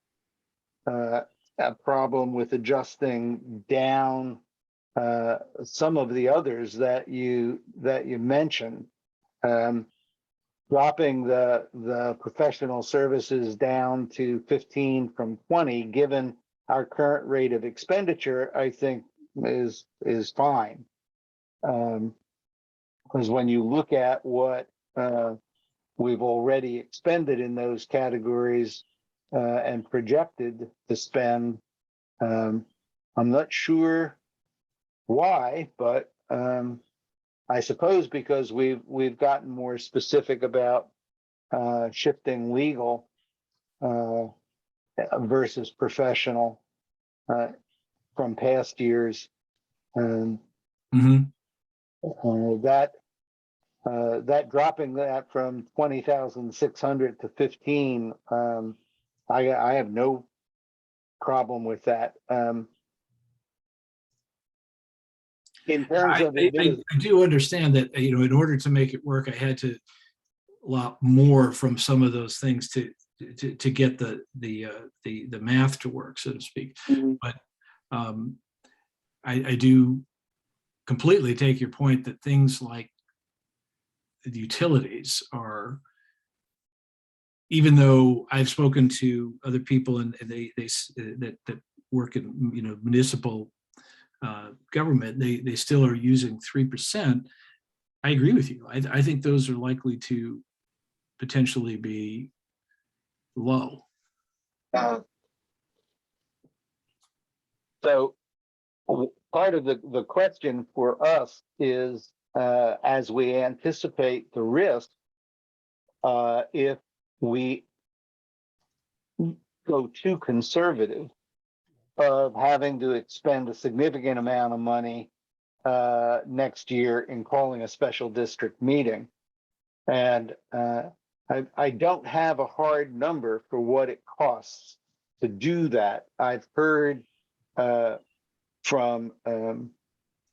a problem with adjusting down some of the others that you mentioned. Dropping the professional services down to 15 from 20, given our current rate of expenditure, I think is fine. Because when you look at what we've already expended in those categories and projected to spend, I'm not sure why, but I suppose because we've gotten more specific about shifting legal versus professional from past years, and that dropping that from 20,600 to 15, I have no problem with that. In terms of I do understand that, in order to make it work, I had to lot more from some of those things to get the math to work, so to speak. But I do completely take your point that things like the utilities are, even though I've spoken to other people and they that work in municipal government, they still are using 3%. I agree with you. I think those are likely to potentially be low. So part of the question for us is, as we anticipate the risk, if we go too conservative, of having to expend a significant amount of money next year in calling a special district meeting. And I don't have a hard number for what it costs to do that. I've heard from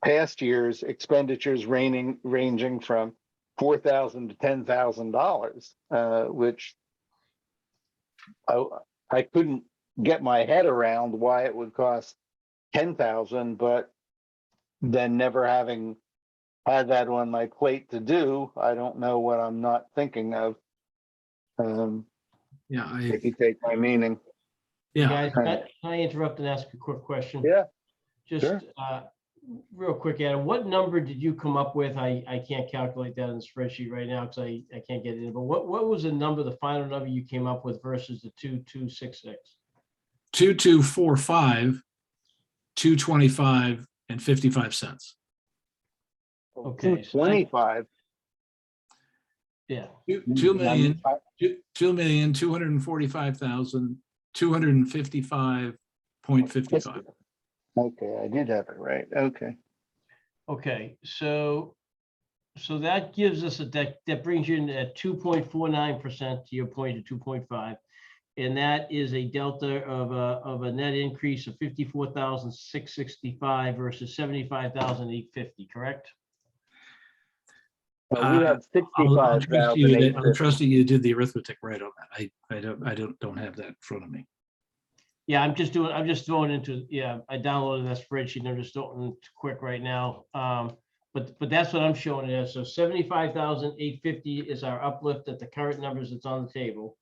past years expenditures ranging from $4,000 to $10,000, which I couldn't get my head around why it would cost 10,000, but then never having had that on my plate to do, I don't know what I'm not thinking of. If you take my meaning. Guys, can I interrupt and ask a quick question? Yeah. Just Sure. Real quick, Adam, what number did you come up with? I can't calculate that in the spreadsheet right now because I can't get it in, but what was the number, the final number you came up with versus the 2266? 2245, 225 and 55 cents. Okay, so 25. Yeah, Two million, 2,245,255.55. Okay, I did have it right. Okay. okay, so that gives us that brings you in at 2.49%, to your point of 2.5. And that is a delta of a net increase of 54,665 versus 75,850, correct? We Uh, have I'll trust you that, I'm 65,850. trusting you did the arithmetic right on that. I don't have that in front of me. Yeah, I'm just throwing into, yeah, I downloaded that spreadsheet. I'm just throwing it quick right now. But that's what I'm showing it as. So 75,850 is our uplift at the current numbers that's on the table.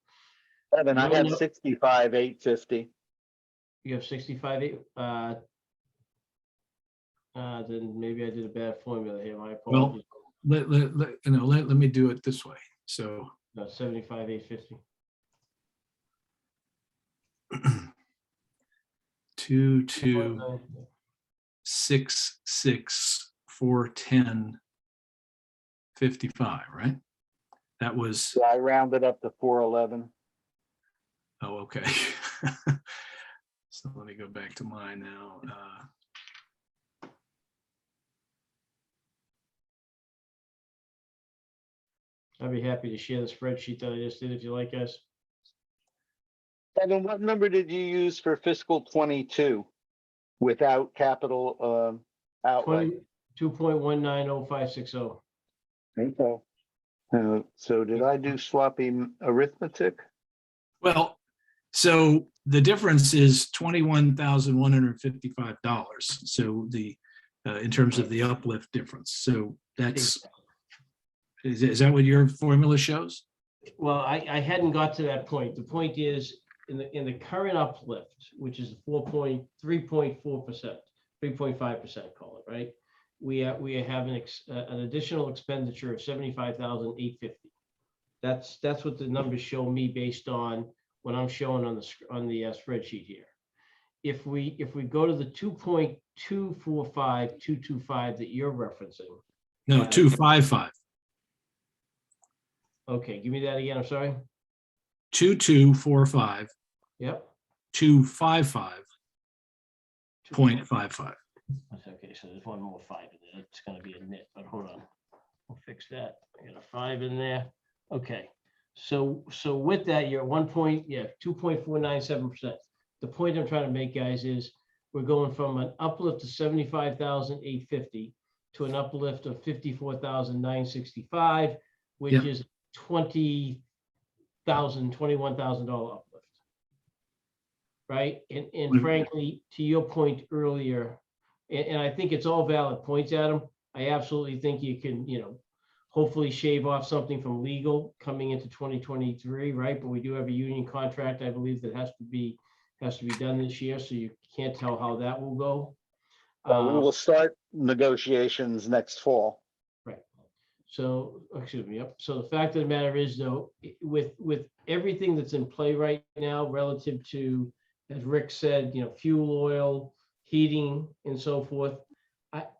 Evan, I have 65,850. You have 65, then maybe I did a bad formula here. My Well, apologies. let me do it this way. So No, 75,850. 2,266,410.55, right? That was, So I rounded up to 411. oh, okay. So let me go back to mine now. I'd be happy to share the spreadsheet that I just did if you like, guys. Evan, what number did you use for fiscal 22 without capital outlay? 2.190560. Okay. So did I do sloppy arithmetic? Well, so the difference is $21,155. So the, in terms of the uplift difference. So that's, is that what your formula shows? Well, I hadn't got to that point. The point is, in the current uplift, which is 3.4%, 3.5%, call it, right? We have an additional expenditure of 75,850. That's what the numbers show me based on what I'm showing on the spreadsheet here. If we go to the 2.245,225 that you're referencing. No, 255. Okay, give me that again. I'm sorry. 2245, Yep. 255.55. Okay, so there's one more 5 in there. It's going to be a nit, but hold on. We'll fix that. I got a 5 in there. Okay. So with that, you're at 2.497%. The point I'm trying to make, guys, is we're going from an uplift of 75,850 to an uplift of 54,965, which Yep. is $21,000 uplift. Right. And frankly, to your point earlier, and I think it's all valid points, Adam. I absolutely think you can, hopefully shave off something from legal coming into 2023, right? But we do have a union contract, I believe, that has to be done this year, so you can't tell how that will go. We will start negotiations next fall. Right. So, excuse me. Yep. So the fact of the matter is, though, with everything that's in play right now relative to, as Rick said, fuel oil, heating, and so forth.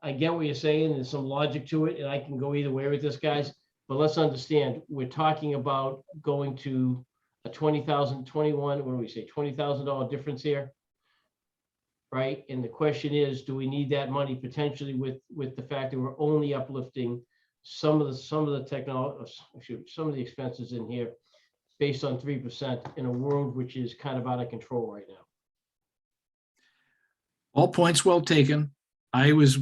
I get what you're saying. There's some logic to it, and I can go either way with this, guys. But let's understand, we're talking about going to a $20,000 difference here, right? And the question is, do we need that money potentially with the fact that we're only uplifting some of the technology, some of the expenses in here based on 3% in a world which is kind of out of control right now. All points well taken. I was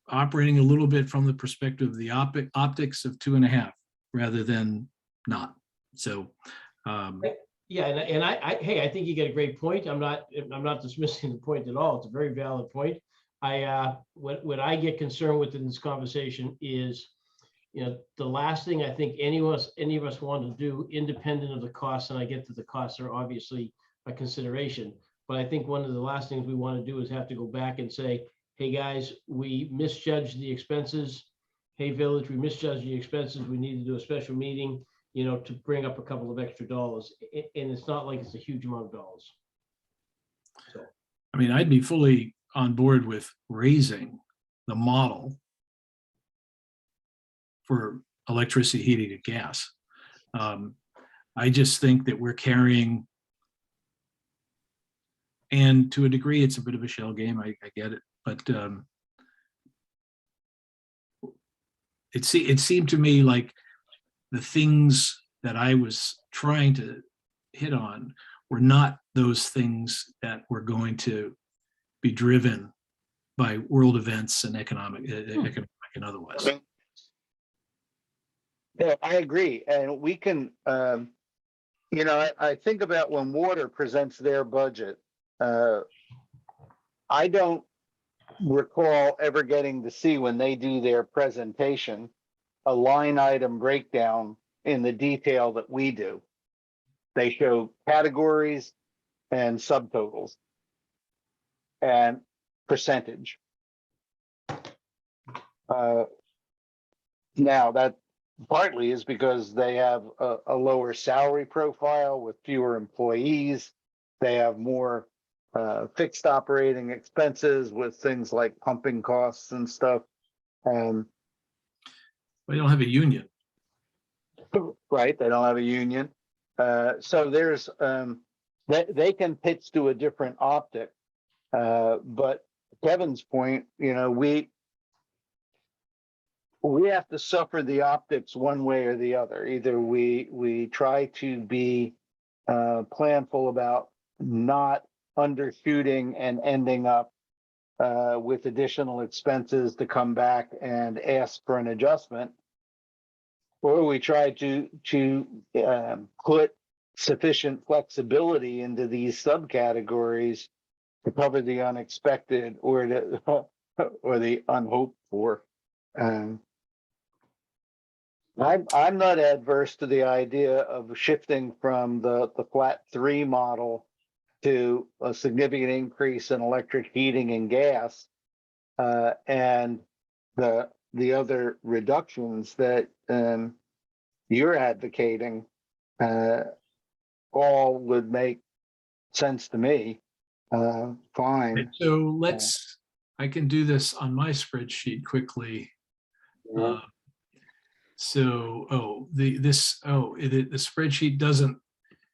operating a little bit from the perspective of the optics of 2.5 rather than not. So, yeah, and I think you get a great point. I'm not dismissing the point at all. It's a very valid point. What I get concerned with in this conversation is, the last thing I think any of us want to do, independent of the costs, and I get that the costs are obviously a consideration, but I think one of the last things we want to do is have to go back and say, hey guys, we misjudged the expenses. Hey village, we misjudged the expenses. We need to do a special meeting, to bring up a couple of extra dollars. And it's not like it's a huge amount of dollars. So, I mean, I'd be fully on board with raising the model for electricity, heating, and gas. I just think that we're carrying, and to a degree, it's a bit of a shell game. I get it, but it seemed to me like the things that I was trying to hit on were not those things that were going to be driven by world events and economic and otherwise. Yeah, I agree. And we can, I think about when water presents their budget. I don't recall ever getting to see when they do their presentation, a line item breakdown in the detail that we do. They show categories and subtotals and percentage. Now that partly is because they have a lower salary profile with fewer employees. They have more fixed operating expenses with things like pumping costs and stuff. We don't have a union. Right, they don't have a union. So there's they can pitch to a different optic. But Kevin's point, we have to suffer the optics one way or the other. Either we try to be planful about not undershooting and ending up with additional expenses to come back and ask for an adjustment, or we try to put sufficient flexibility into these subcategories to cover the unexpected or the unhoped for. I'm not adverse to the idea of shifting from the flat 3 model to a significant increase in electric heating and gas, and the other reductions that you're advocating all would make sense to me. Fine. So I can do this on my spreadsheet quickly. The spreadsheet doesn't,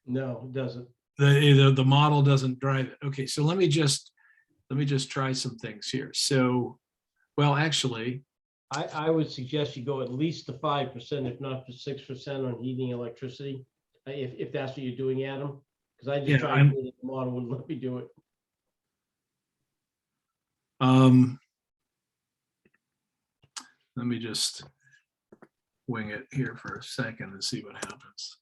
No, it doesn't. the model doesn't drive it. Okay, so let me just try some things here. So, well, actually, I would suggest you go at least to 5%, if not to 6% on heating and electricity, if that's what you're doing, Adam. Because I just Yeah, tried to do the model, wouldn't let me do it. let me just wing it here for a second and see what happens.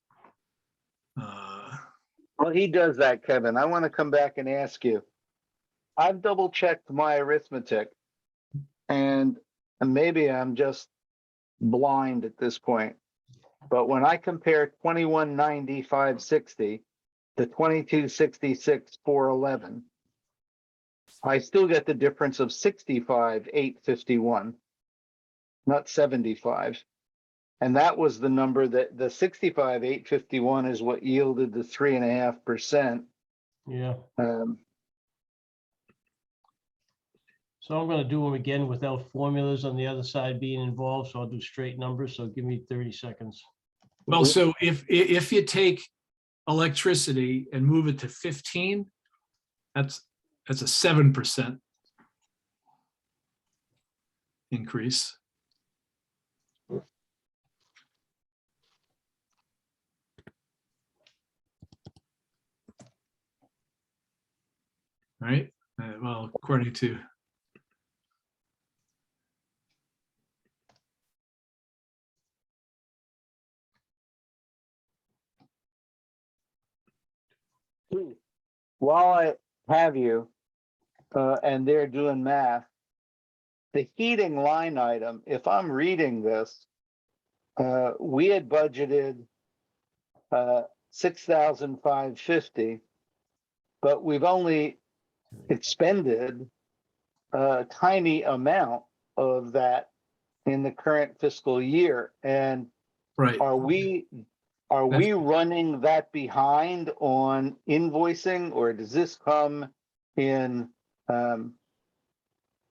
Well, he does that, Kevin. I want to come back and ask you. I've double checked my arithmetic, and maybe I'm just blind at this point. But when I compare 2190,560 to 2266,411, I still get the difference of 65,851, not 75. And that was the number that the 65,851 is what yielded the 3.5%. Yeah. So I'm going to do them again without formulas on the other side being involved. So I'll do straight numbers. So give me 30 seconds. Well, so if you take electricity and move it to 15, that's a 7% increase. Right? Well, according to while I have you, and they're doing math, the heating line item, if I'm reading this, we had budgeted 6,550, but we've only expended a tiny amount of that in the current fiscal year. And right. are we running that behind on invoicing, or does this come in Yeah,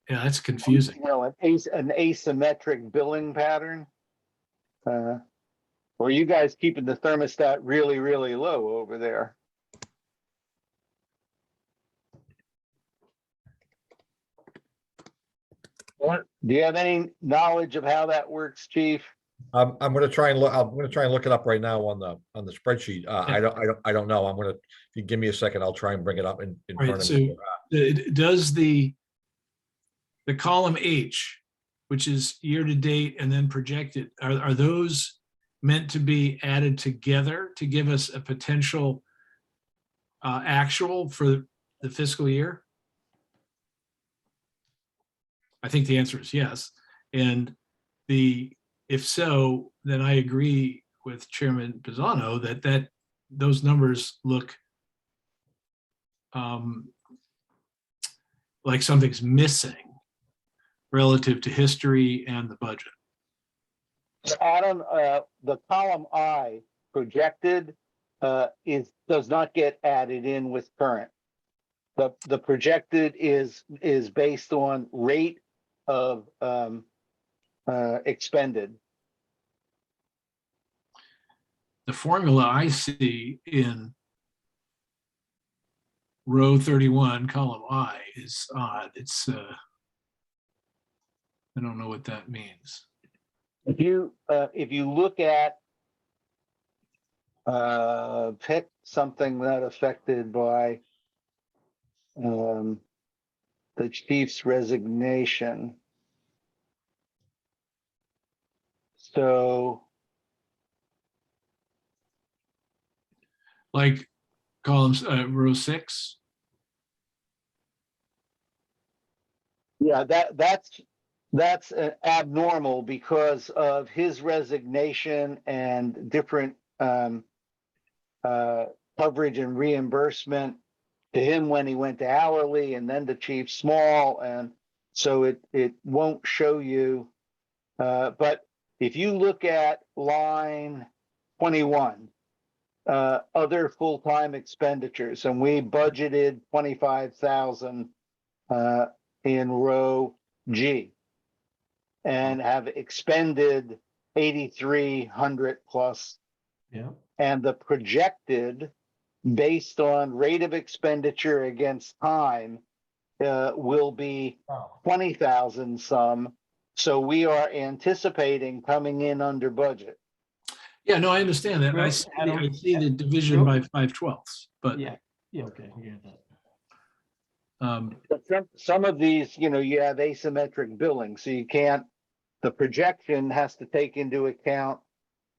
that's confusing. an asymmetric billing pattern? Or are you guys keeping the thermostat really, really low over there? Do you have any knowledge of how that works, chief? I'm gonna try and look it up right now on the spreadsheet. I don't know. If you give me a second, I'll try and bring it up in Right, front of so me. does the column H, which is year to date and then projected, are those meant to be added together to give us a potential actual for the fiscal year? I think the answer is yes. And if so, then I agree with Chairman Pisano that those numbers look like something's missing relative to history and the budget. Adam, the column I projected does not get added in with current. The projected is based on rate of expended. The formula I see in row 31, column I is odd. It's, I don't know what that means. If you look at pick something that affected by the chief's resignation. So Like columns, row 6. yeah, that's abnormal because of his resignation and different coverage and reimbursement to him when he went to hourly and then to Chief Small, and so it won't show you. But if you look at line 21, other full-time expenditures, and we budgeted 25,000 in row G, and have expended 8,300 plus, Yeah. and the projected based on rate of expenditure against time will be 20,000 some. So we are anticipating coming in under budget. Yeah, no, I understand that. I see the division by 5/12, but Yeah, okay, I get that. But some of these, you have asymmetric billing, so you can't, the projection has to take into account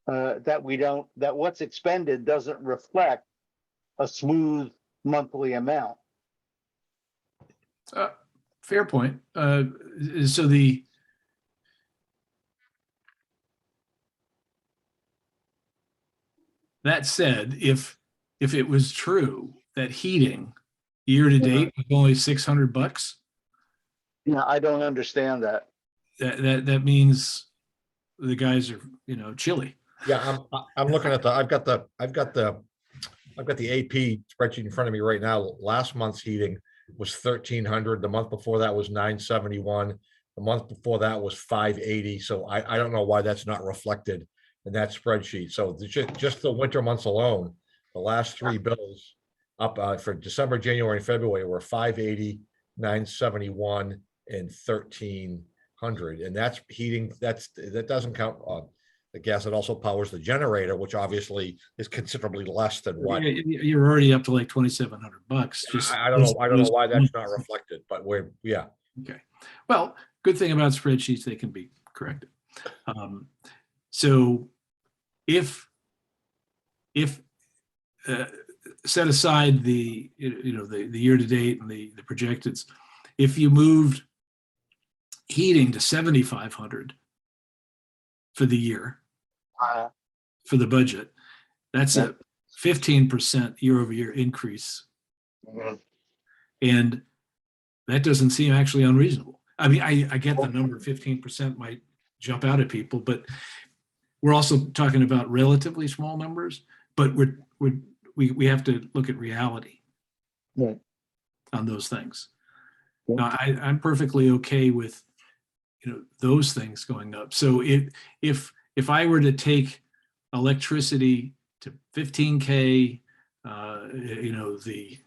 that what's expended doesn't reflect a smooth monthly amount. fair point. So that said, if it was true that heating year to date was only $600, I don't understand that. that means the guys are, chilly. Yeah, I'm looking at I've got the AP spreadsheet in front of me right now. Last month's heating was 1,300. The month before that was 971. The month before that was 580. So I don't know why that's not reflected in that spreadsheet. So just the winter months alone, the last three bills up for December, January, and February were 580, 971, and 1,300. And that's heating. That doesn't count the gas. It also powers the generator, which obviously is considerably less than what. You're already up to like $2,700. Just I don't know why that's not reflected, but yeah. Okay. Well, good thing about spreadsheets, they can be corrected. So if set aside the year to date and the projected, if you moved heating to 7,500 for the year for the budget, that's a 15% year over year increase. And that doesn't seem actually unreasonable. I mean, I get the number 15% might jump out at people, but we're also talking about relatively small numbers, but we have to look at reality on those things. Now, I'm perfectly okay with those things going up. So if if I were to take electricity to 15K, the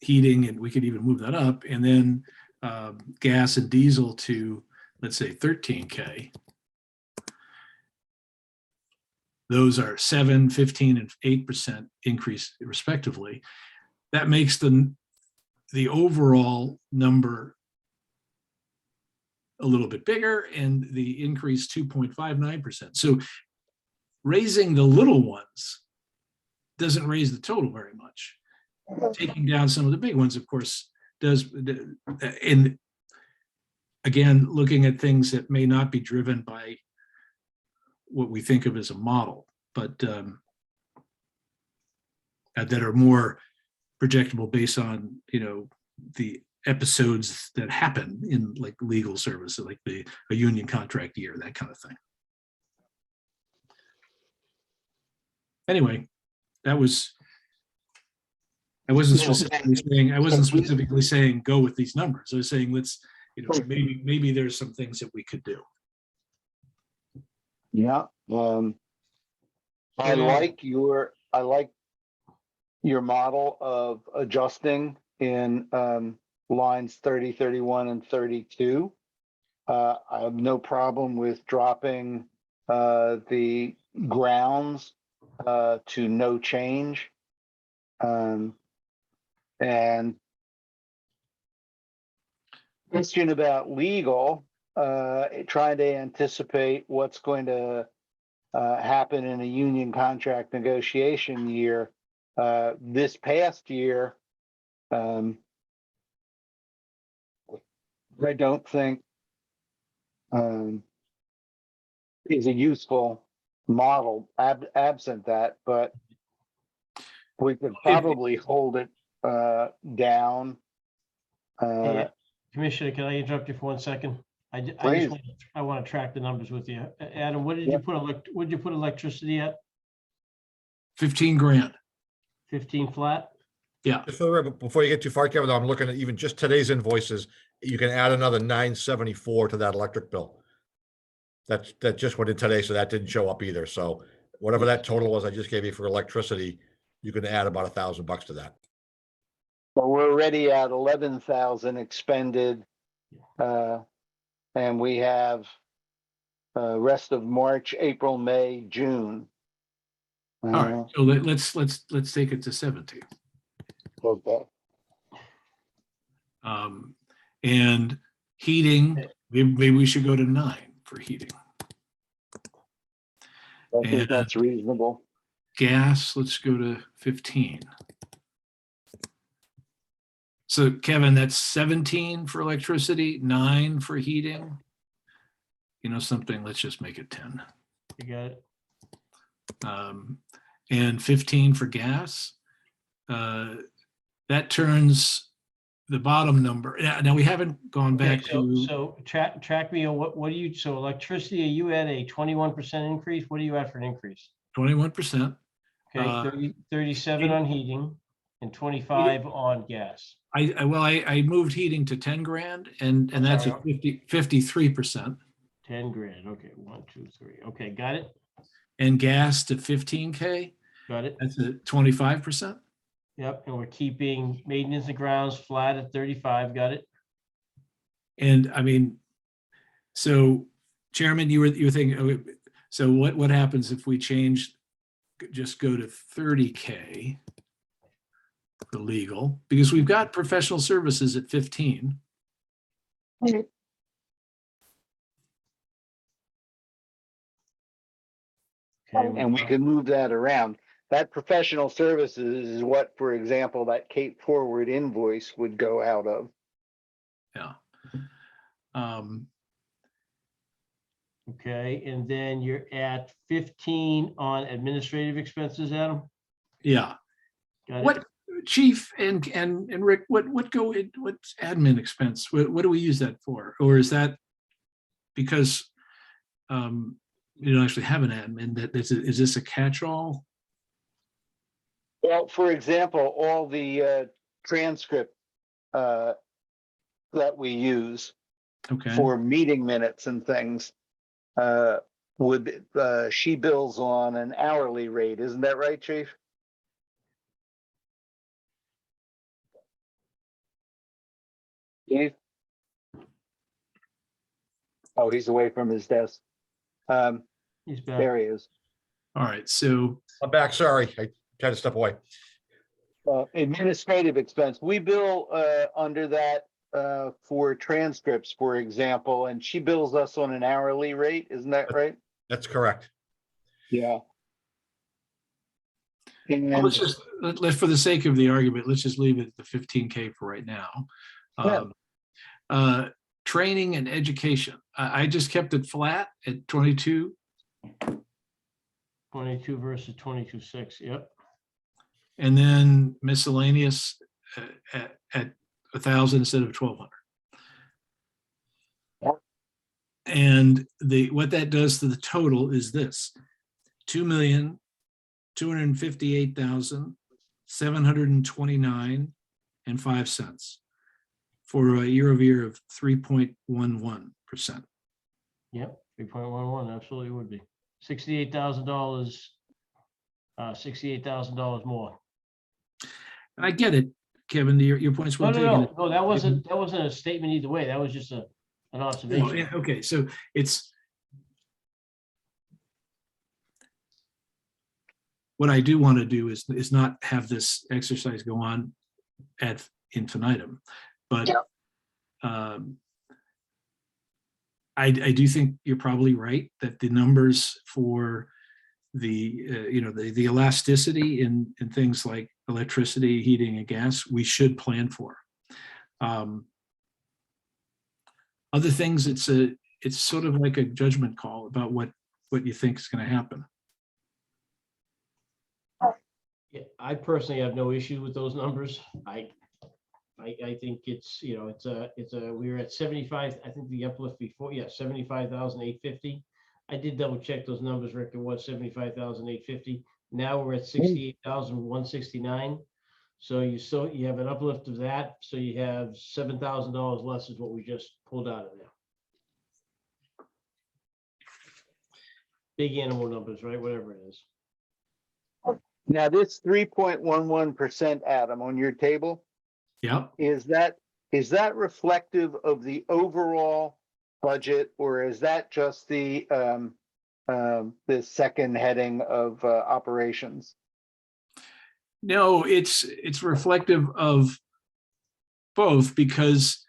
heating, and we could even move that up, and then gas and diesel to, let's say, 13K. Those are 7, 15, and 8% increase respectively. That makes the overall number a little bit bigger, and the increase 2.59%. So raising the little ones doesn't raise the total very much. Taking down some of the big ones, of course, does. And again, looking at things that may not be driven by what we think of as a model, but that are more projectable based on, the episodes that happen in like legal services, like a union contract year, that kind of thing. Anyway, I wasn't specifically saying go with these numbers. I was saying let's, maybe there's some things that we could do. Yeah. I like your model of adjusting in lines 30, 31, and 32. I have no problem with dropping the grounds to no change. And question about legal, trying to anticipate what's going to happen in a union contract negotiation year. This past year, I don't think is a useful model absent that, but we could probably hold it down. Hey, Commissioner, can I interrupt you for 1 second? Please. I want to track the numbers with you. Adam, what did you put electricity at? 15 grand. 15 flat? Yeah. Just for the record, before you get too far, Kevin, I'm looking at even just today's invoices. You can add another $974 to that electric bill. That just went in today, so that didn't show up either. So whatever that total was I just gave you for electricity, you can add about $1,000 to that. Well, we're already at 11,000 expended, and we have rest of March, April, May, June. All right. So let's take it to 17. Okay. And heating, maybe we should go to 9 for heating. I think that's reasonable. Gas, let's go to 15. So Kevin, that's 17 for electricity, 9 for heating. Something, let's just make it 10. You got it. And 15 for gas. That turns the bottom number. Now we haven't gone back to. So track me on what do you, so electricity, are you at a 21% increase? What are you at for an increase? 21%. Okay, 37 on heating and 25 on gas. I moved heating to 10 grand and that's at 53%. 10 grand. Okay, 1, 2, 3. Okay, got it. And gas to 15K. Got it. That's at 25%. Yep, and we're keeping maintenance and grounds flat at 35. Got it. And I mean, so Chairman, you were thinking. So what happens if we just go to 30K for legal, because we've got professional services at 15. Okay. And we can move that around. That professional services is what, for example, that Cape Forward invoice would go out of. Yeah. Okay, and then you're at 15 on administrative expenses, Adam? Yeah. Got it. What, Chief and Rick, what's admin expense? What do we use that for? Or is that because you don't actually have an admin? Is this a catch-all? Well, for example, all the transcript that we use Okay. for meeting minutes and things, would, she bills on an hourly rate. Isn't that right, Chief? Chief? Oh, he's away from his desk. He's back. There he is. All right, so I'm back, sorry, I had to step away. Administrative expense, we bill under that for transcripts, for example, and she bills us on an hourly rate, isn't that right? That's correct. Yeah. well, let's And just, let's, for the sake of the argument, let's just leave it at the 15K for right now. Yeah. Training and education, I just kept it flat at 22. 22 versus 22.6, yep. And then miscellaneous at 1,000 instead of 1,200. And what that does to the total is this: 2,258,729.05 for a year-over-year of 3.11%. Yep, 3.11, absolutely would be. $68,000, $68,000 more. And I get it, Kevin, your point's No, well taken. no, that wasn't a statement either way. That was just an Oh, observation. yeah, okay, so it's. What I do want to do is not have this exercise go on ad infinitum, but Yeah. I do think you're probably right that the numbers for the the elasticity in things like electricity, heating, and gas, we should plan for. Other things, it's sort of like a judgment call about what you think is going to happen. Yeah, I personally have no issue with those numbers. I think it's, we were at 75, I think the uplift before, yeah, 75,850. I did double check those numbers, Rick, it was 75,850. Now we're at 68,169. So you have an uplift of that. So you have $7,000 less is what we just pulled out of there. Big animal numbers, right? Whatever it is. now this 3.11%, Adam, on your table, Yep. is that reflective of the overall budget, or is that just the second heading of operations? No, it's reflective of both, because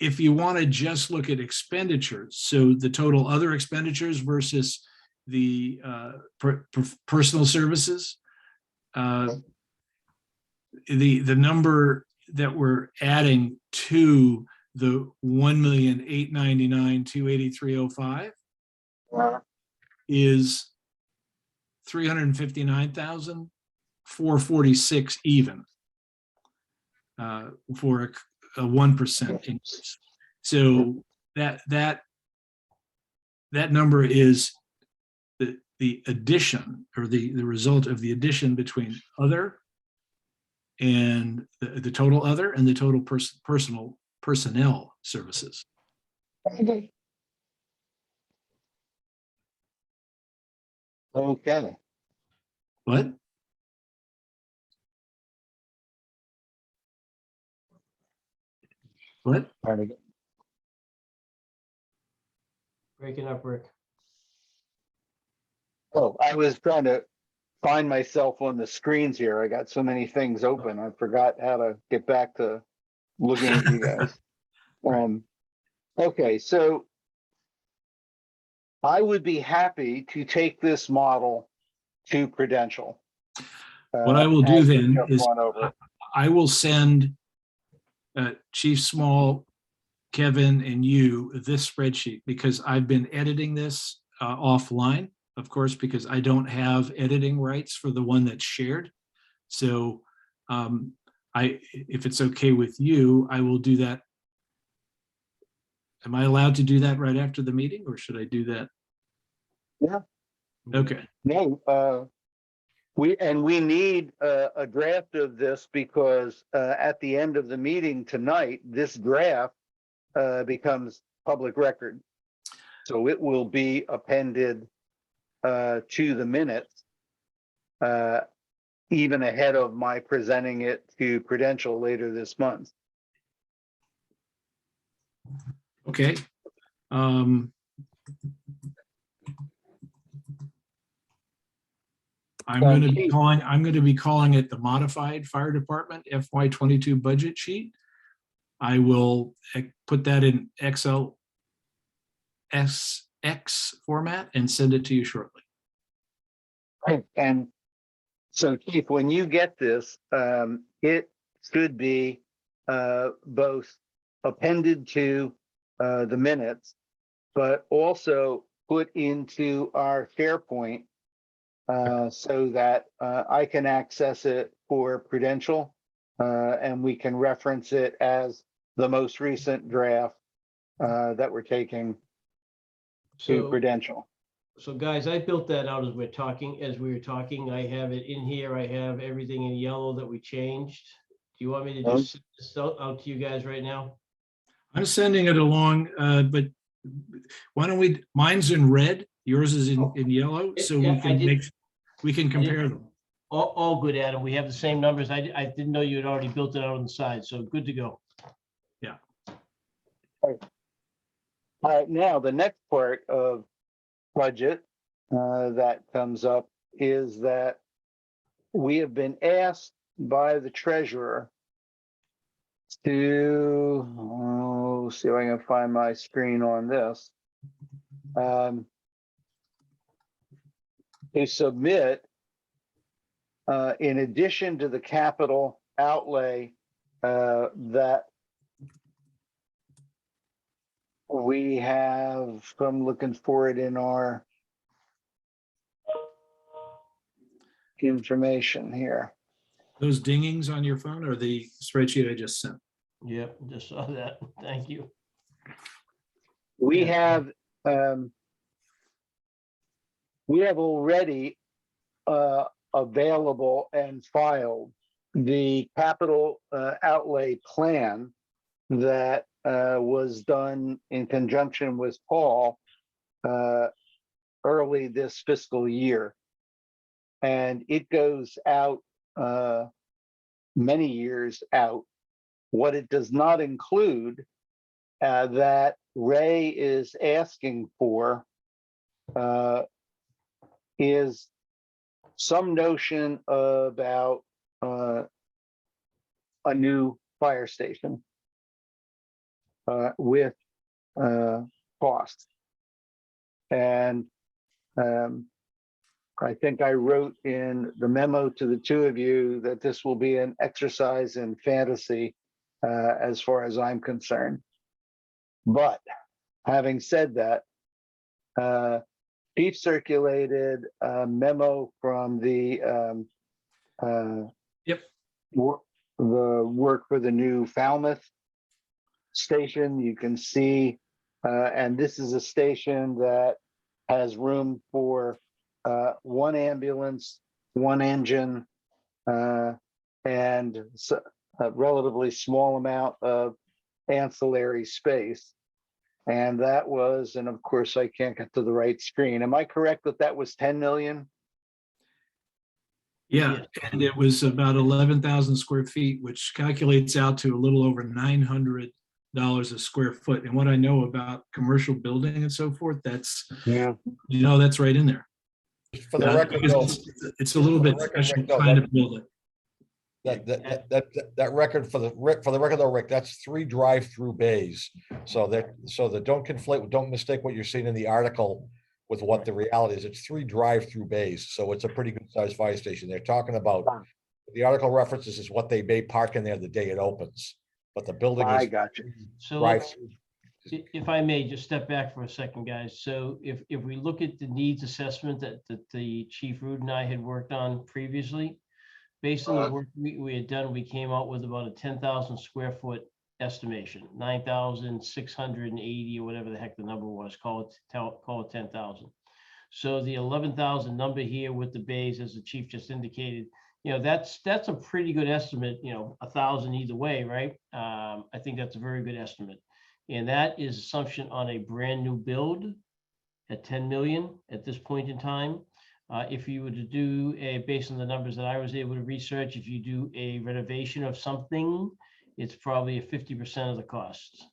if you want to just look at expenditures, so the total other expenditures versus the personal services, the number that we're adding to the 1,899,283.05 is 359,446 even for a 1% increase. So that number is the addition, or the result of the addition between other and the total other and the total personnel services. Okay. What? What? Breaking up, Rick. Oh, I was trying to find myself on the screens here. I got so many things open. I forgot how to get back to looking at you guys. Okay, so I would be happy to take this model to Prudential. What I will do as we then just is went over. I will send Chief Small, Kevin, and you this spreadsheet, because I've been editing this offline, of course, because I don't have editing rights for the one that's shared. So if it's okay with you, I will do that. Am I allowed to do that right after the meeting, or should I do that? Yeah. Okay. No, we need a draft of this, because at the end of the meeting tonight, this draft becomes public record. so it will be appended to the minutes, even ahead of my presenting it to Prudential later this month. Okay. I'm going to be calling it the modified fire department FY22 budget sheet. I will put that in Excel SX format and send it to you shortly. Right. And so Chief, when you get this, it should be both appended to the minutes, but also put into our SharePoint so that I can access it for Prudential and we can reference it as the most recent draft that we're taking to So, Prudential. so guys, I built that out as we were talking. I have it in here. I have everything in yellow that we changed. Do you want me to just send this out to you guys right now? I'm sending it along, but why don't mine's in red, yours is in yellow, so Yeah, we can compare them. All good, Adam. We have the same numbers. I didn't know you had already built it out on the side, so good to go. All right, now the next part of budget that comes up is that we have been asked by the treasurer to, see if I can find my screen on this, to submit, in addition to the capital outlay that we have, I'm looking for it in our information here. Those dingings on your phone or the spreadsheet I just sent? Yep, just saw that. Thank you. We Yeah. have already available and filed the capital outlay plan that was done in conjunction with Paul early this fiscal year. And it goes out many years out. What it does not include that Ray is asking for is some notion about a new fire station with cost. And I think I wrote in the memo to the two of you that this will be an exercise in fantasy as far as I'm concerned. But having said that, Chief circulated a memo from the work for the new Falmouth station. You can see, and this is a station that has room for one ambulance, one engine, and a relatively small amount of ancillary space. And that was, and of course, I can't get to the right screen. Am I correct that that was 10 million? Yeah, and it was about 11,000 square feet, which calculates out to a little over $900 a square foot. And what I know about commercial building and so forth, that's, that's right in there. For the record, though, it's a little bit special kind of building. that record for the record though, Rick, that's 3 drive-through bays. So that don't mistake what you're seeing in the article with what the reality is. It's 3 drive-through bays. So it's a pretty good sized fire station. They're talking about, the article references is what they may park in there the day it opens. But the building is. I got you. So drive-through. if I may just step back for a second, guys. So if we look at the needs assessment that the Chief Rude and I had worked on previously, based on the work we had done, we came out with about a 10,000 square foot estimation, 9,680 or whatever the heck the number was, call it 10,000. So the 11,000 number here with the bays, as the chief just indicated, that's a pretty good estimate, 1,000 either way, right? I think that's a very good estimate. And that is assumption on a brand new build at 10 million at this point in time. If you were to do based on the numbers that I was able to research, if you do a renovation of something, it's probably a 50% of the costs.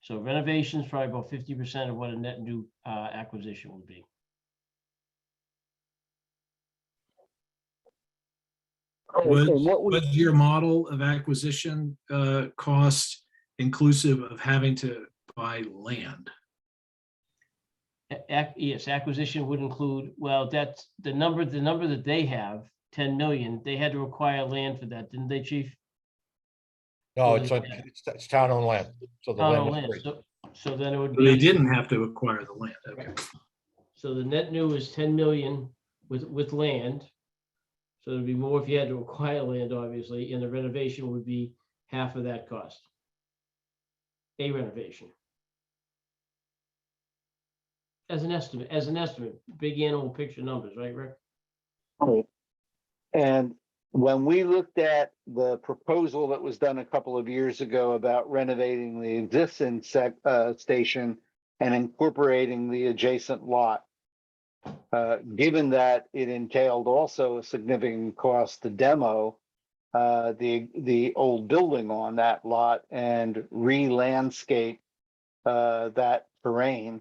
So renovation is probably about 50% of what a net new acquisition would be. And what we, Was your model of acquisition cost inclusive of having to buy land? Yes, acquisition would include, well, that's the number that they have, 10 million, they had to acquire land for that, didn't they, chief? No, Well, it's town-owned land, so the land Oh, is land, free. so then it would They be, didn't have to acquire the land. Okay. so the net new is 10 million with land. So it'd be more if you had to acquire land, obviously, and the renovation would be half of that cost. A renovation. As an estimate, big animal picture numbers, right, Rick? and when we looked at the proposal that was done a couple of years ago about renovating the existing station and incorporating the adjacent lot, given that it entailed also a significant cost to demo the old building on that lot and re-landscape that terrain.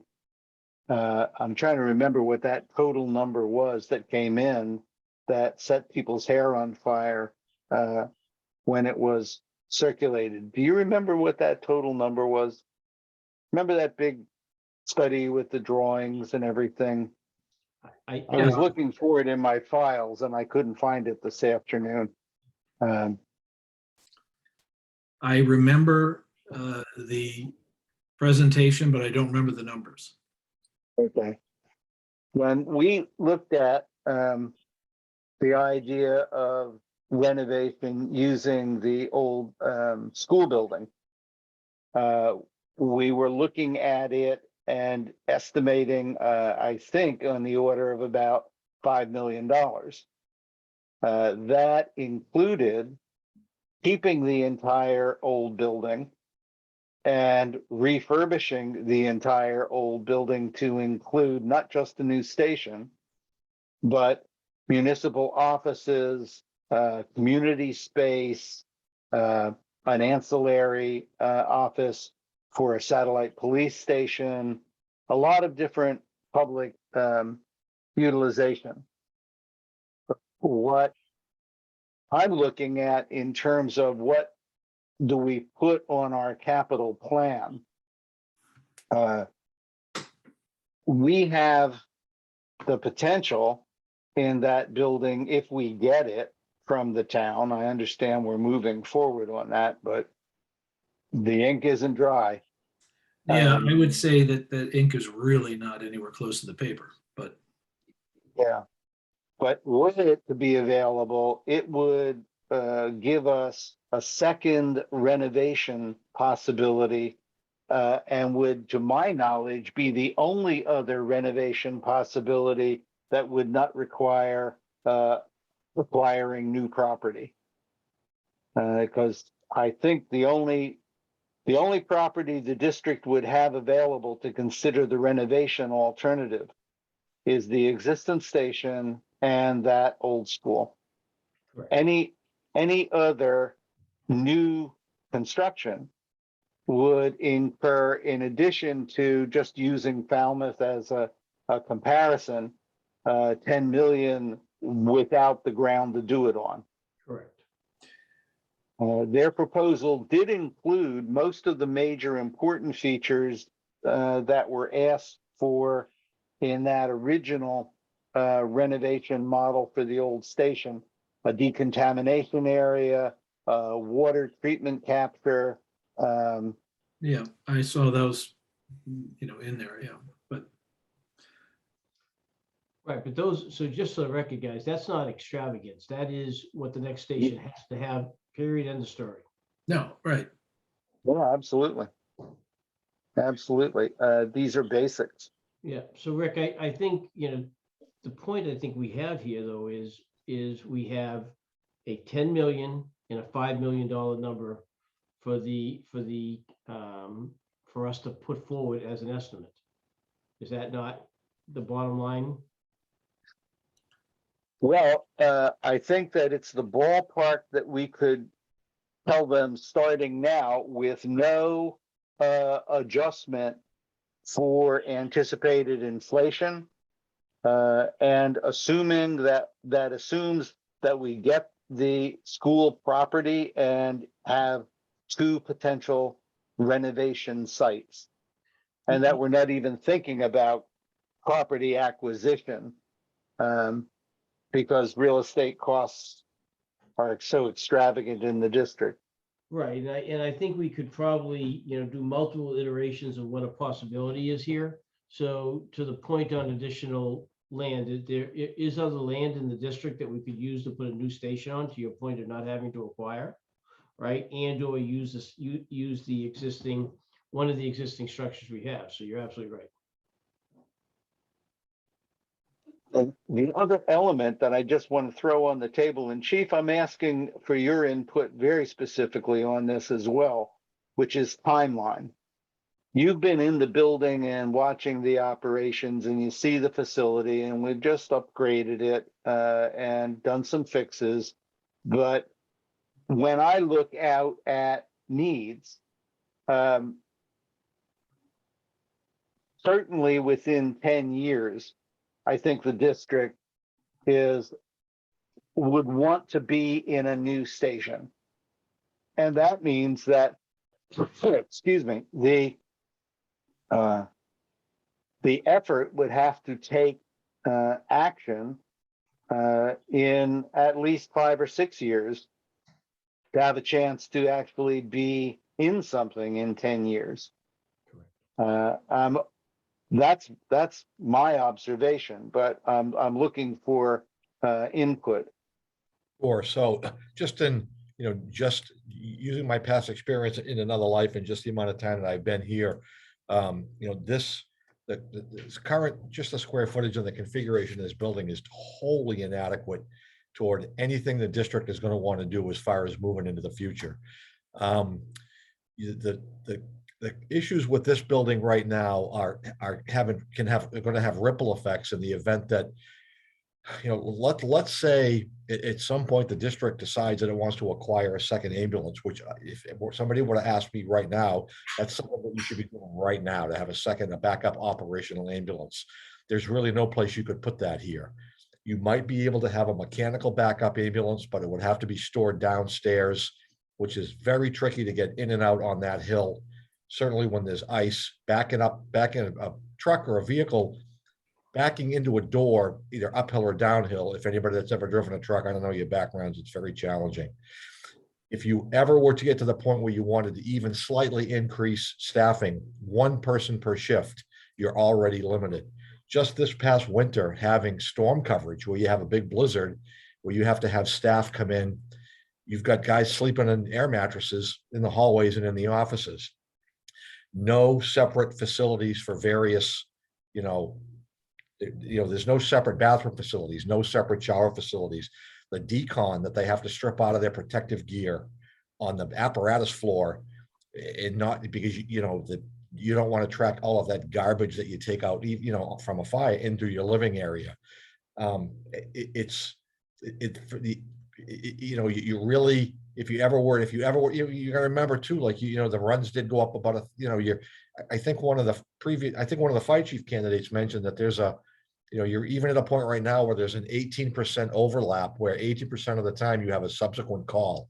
I'm trying to remember what that total number was that came in that set people's hair on fire when it was circulated. Do you remember what that total number was? Remember that big study with the drawings and everything? I was looking for it in my files and I couldn't find it this afternoon. I remember the presentation, but I don't remember the numbers. Okay. When we looked at the idea of renovation using the old school building, we were looking at it and estimating, I think, on the order of about $5 million. That included keeping the entire old building and refurbishing the entire old building to include not just the new station, but municipal offices, community space, an ancillary office for a satellite police station, a lot of different public utilization. What I'm looking at in terms of what do we put on our capital plan, we have the potential in that building, if we get it from the town. I understand we're moving forward on that, but the ink isn't dry. Yeah, I would say that the ink is really not anywhere close to the paper, but Yeah. But were it to be available, it would give us a second renovation possibility and would, to my knowledge, be the only other renovation possibility that would not require acquiring new property. Because I think the only property the district would have available to consider the renovation alternative is the existing station and that old school. Correct. Any other new construction would incur, in addition to just using Falmouth as a comparison, 10 million without the ground to do it on. Correct. Their proposal did include most of the major important features that were asked for in that original renovation model for the old station: a decontamination area, water treatment capture. yeah, I saw those, in there, yeah. But Right, but those, so just so the record, guys, that's not extravagance. That is what the next station has to have, period, end of story. no, right. Yeah, absolutely. Absolutely. These are basics. Yeah, so Rick, I think, the point I think we have here though is we have a 10 million and a $5 million number for us to put forward as an estimate. Is that not the bottom line? Well, I think that it's the ballpark that we could tell them starting now with no adjustment for anticipated inflation. And assuming that assumes that we get the school property and have two potential renovation sites. And that we're not even thinking about property acquisition. Because real estate costs are so extravagant in the district. Right, and I think we could probably, do multiple iterations of what a possibility is here. So to the point on additional land, there is other land in the district that we could use to put a new station on, to your point of not having to acquire, right? And or use this, use the existing, one of the existing structures we have. So you're absolutely right. And the other element that I just want to throw on the table, and Chief, I'm asking for your input very specifically on this as well, which is timeline. You've been in the building and watching the operations, and you see the facility, and we've just upgraded it and done some fixes. But when I look out at needs, certainly within 10 years, I think the district would want to be in a new station. And that means that, excuse me, the effort would have to take action in at least 5 or 6 years to have a chance to actually be in something in 10 years. That's my observation, but I'm looking for input. Or so just in, just using my past experience in another life and just the amount of time that I've been here, this current, just the square footage and the configuration of this building is wholly inadequate toward anything the district is going to want to do as far as moving into the future. The issues with this building right now are going to have ripple effects in the event that, let's say at some point the district decides that it wants to acquire a second ambulance, which if somebody were to ask me right now, that's something that you should be doing right now, to have a backup operational ambulance. There's really no place you could put that here. You might be able to have a mechanical backup ambulance, but it would have to be stored downstairs, which is very tricky to get in and out on that hill. Certainly when there's ice, backing a truck or a vehicle, backing into a door, either uphill or downhill. If anybody that's ever driven a truck, I don't know your backgrounds, it's very challenging. If you ever were to get to the point where you wanted to even slightly increase staffing, 1 person per shift, you're already limited. Just this past winter, having storm coverage where you have a big blizzard, where you have to have staff come in, you've got guys sleeping in air mattresses in the hallways and in the offices. No separate facilities for various, there's no separate bathroom facilities, no separate shower facilities. The decon that they have to strip out of their protective gear on the apparatus floor, and not because you don't want to track all of that garbage that you take out, from a fire into your living area. You really, if you ever were, you gotta remember too, like, the runs did go up about I think one of the fire chief candidates mentioned that there's you're even at a point right now where there's an 18% overlap, where 80% of the time you have a subsequent call.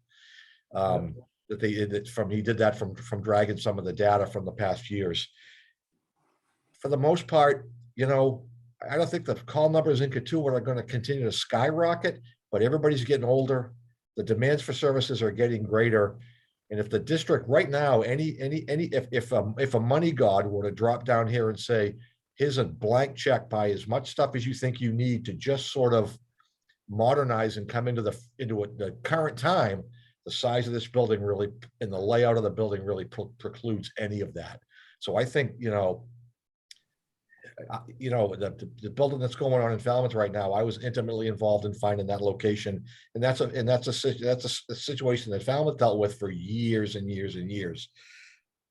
He did that from dragging some of the data from the past years. For the most part, I don't think the call numbers in Cotuit are going to continue to skyrocket, but everybody's getting older. The demands for services are getting greater. And if the district right now, if a money god were to drop down here and say, here's a blank check, buy as much stuff as you think you need to just sort of modernize and come into the current time, the size of this building really, and the layout of the building really precludes any of that. So I think, the building that's going on in Falmouth right now, I was intimately involved in finding that location, and that's a situation that Falmouth dealt with for years and years and years.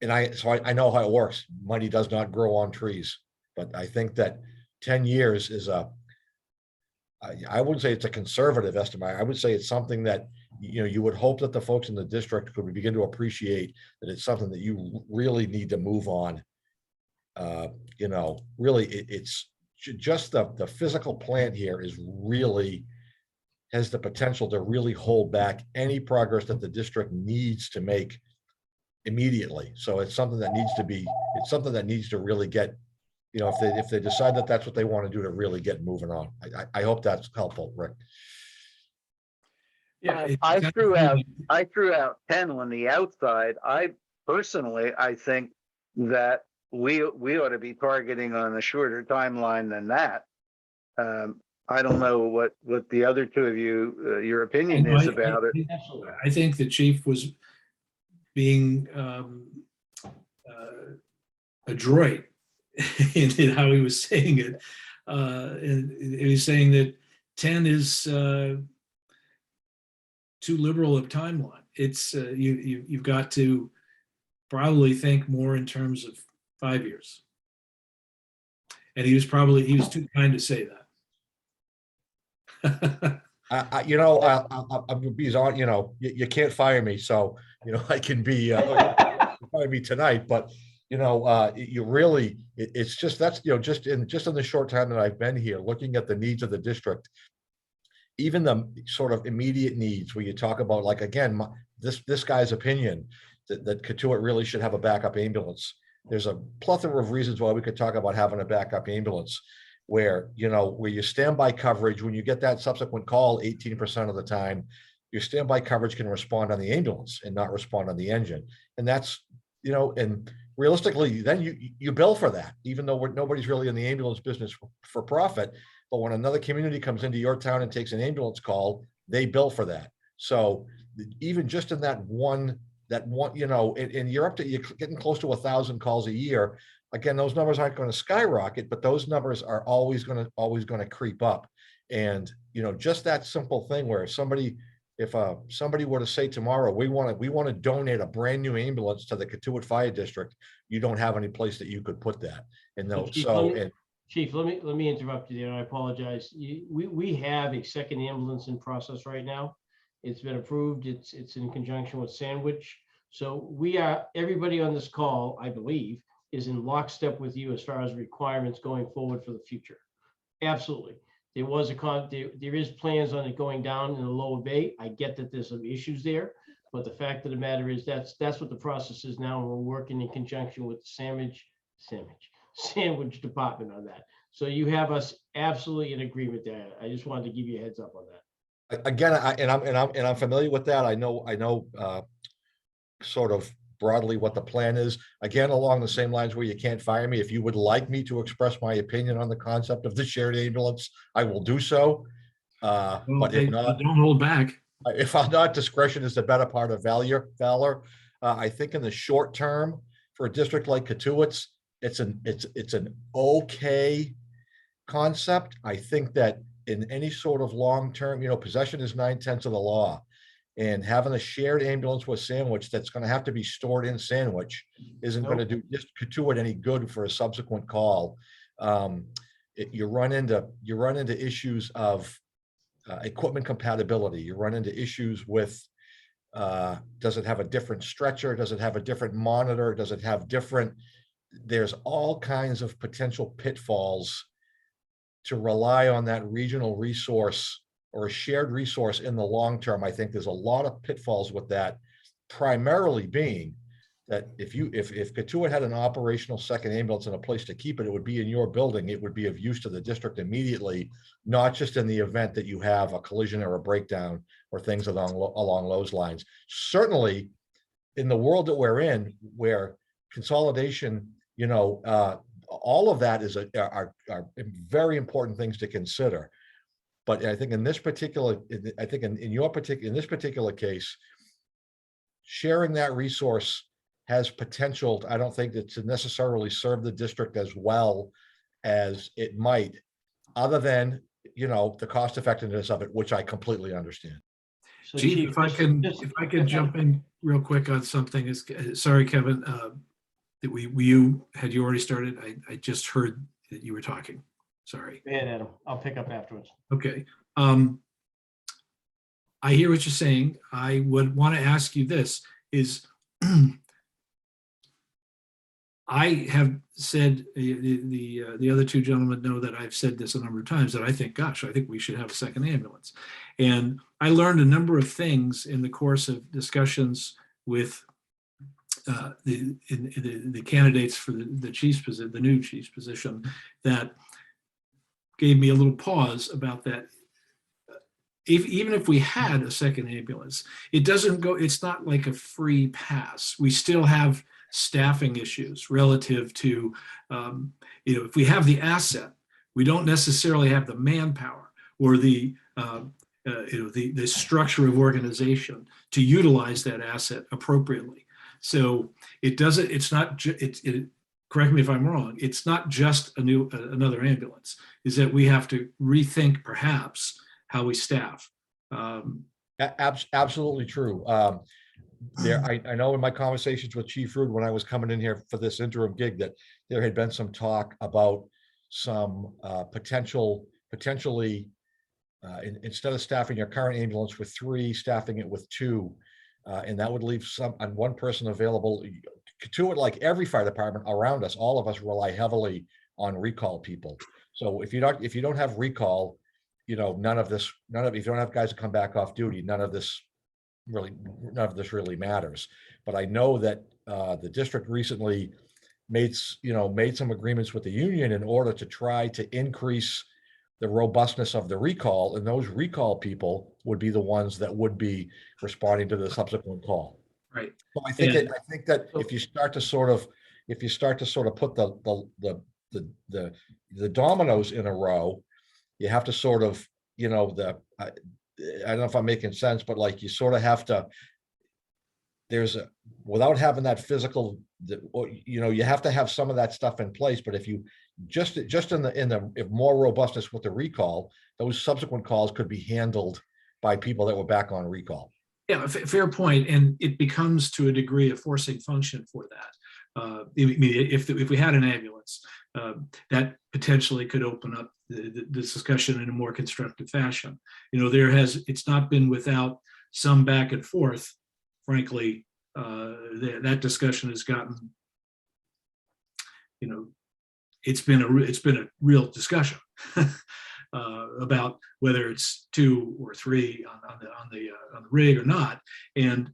And I know how it works. Money does not grow on trees, but I think that 10 years is I wouldn't say it's a conservative estimate. I would say it's something that, you would hope that the folks in the district could begin to appreciate that it's something that you really need to move on. Really, it's just the physical plant here is really has the potential to really hold back any progress that the district needs to make immediately. So it's something that needs to really get, if they decide that that's what they want to do, to really get moving on. I hope that's helpful, Rick. Yeah. I threw out 10 on the outside. I think that we ought to be targeting on a shorter timeline than that. I don't know what the other two of you, your opinion is about it. Absolutely. I think the chief was being adroit in how he was saying it. And he was saying that 10 is too liberal of timeline. It's you've got to probably think more in terms of 5 years. And he was too kind to say that. I'm being on, you can't fire me, so, I can be, fire me tonight, but, you really, it's just, that's, just in the short time that I've been here, looking at the needs of the district, even the sort of immediate needs where you talk about, like, again, this guy's opinion that Katuitt really should have a backup ambulance. There's a plethora of reasons why we could talk about having a backup ambulance where your standby coverage, when you get that subsequent call, 18% of the time, your standby coverage can respond on the ambulance and not respond on the engine. And that's, and realistically, then you bill for that, even though nobody's really in the ambulance business for profit. But when another community comes into your town and takes an ambulance call, they bill for that. So even just in that one, and you're getting close to 1,000 calls a year. Again, those numbers aren't going to skyrocket, but those numbers are always going to creep up. And, just that simple thing where if somebody were to say tomorrow, we want to donate a brand new ambulance to the Katuitt Fire District, you don't have any place that you could put that. And Chief, let me interrupt you there, and I apologize. We have a second ambulance in process right now. It's been approved. It's in conjunction with Sandwich. So everybody on this call, I believe, is in lockstep with you as far as requirements going forward for the future. Absolutely. There is plans on it going down in the lower bay. I get that there's some issues there, but the fact of the matter is that's what the process is now. And we're working in conjunction with the Sandwich department on that. So you have us absolutely in agreement there. I just wanted to give you a heads up on that. Again, I'm familiar with that. I know sort of broadly what the plan is. Again, along the same lines where you can't fire me. If you would like me to express my opinion on the concept of the shared ambulance, I will do so. But if not, don't hold back. If I'm not, discretion is the better part of valor. I think in the short term for a district like Katuitt's, it's an okay concept. I think that in any sort of long-term, possession is 9/10 of the law. And having a shared ambulance with Sandwich that's going to have to be stored in Sandwich isn't going to do just Katuitt any good for a subsequent call. You run into issues of equipment compatibility. You run into issues with does it have a different stretcher? Does it have a different monitor? Does it have different? There's all kinds of potential pitfalls to rely on that regional resource or a shared resource in the long term. I think there's a lot of pitfalls with that, primarily being that if Katuitt had an operational second ambulance and a place to keep it, it would be in your building. It would be of use to the district immediately, not just in the event that you have a collision or a breakdown or things along those lines. Certainly in the world that we're in, where consolidation, all of that are very important things to consider. But I think in this particular case, sharing that resource has potential. I don't think that to necessarily serve the district as well as it might, other than, the cost effectiveness of it, which I completely understand. So Chief, if I can jump in real quick on something. Sorry, Kevin, you already started? I just heard that you were talking. Sorry. Go ahead, Adam. I'll pick up afterwards. Okay. I hear what you're saying. I would want to ask you this is I have said, the other two gentlemen know that I've said this a number of times, that I think, gosh, I think we should have a second ambulance. And I learned a number of things in the course of discussions with the candidates for the chief's position, the new chief's position, that gave me a little pause about that. Even if we had a second ambulance, it doesn't go, it's not like a free pass. We still have staffing issues relative to, if we have the asset, we don't necessarily have the manpower or the structure of organization to utilize that asset appropriately. So it's not, correct me if I'm wrong, it's not just another ambulance, is that we have to rethink perhaps how we staff. Absolutely true. I know in my conversations with Chief Rude, when I was coming in here for this interim gig, that there had been some talk about some potentially instead of staffing your current ambulance with 3, staffing it with 2. And that would leave one person available to it. Like every fire department around us, all of us rely heavily on recall people. So if you don't have recall, if you don't have guys that come back off duty, none of this really matters. But I know that the district recently made some agreements with the union in order to try to increase the robustness of the recall, and those recall people would be the ones that would be responding to the subsequent call. Right. So I think that if you start to sort of put the dominoes in a row, you have to sort of, I don't know if I'm making sense, but like you sort of have to, without having that physical, you have to have some of that stuff in place. But if you just if more robustness with the recall, those subsequent calls could be handled by people that were back on recall. Yeah, fair point. And it becomes to a degree a forcing function for that. If we had an ambulance, that potentially could open up the discussion in a more constructive fashion. It's not been without some back and forth. Frankly, that discussion has gotten, it's been a real discussion about whether it's 2 or 3 on the rig or not. And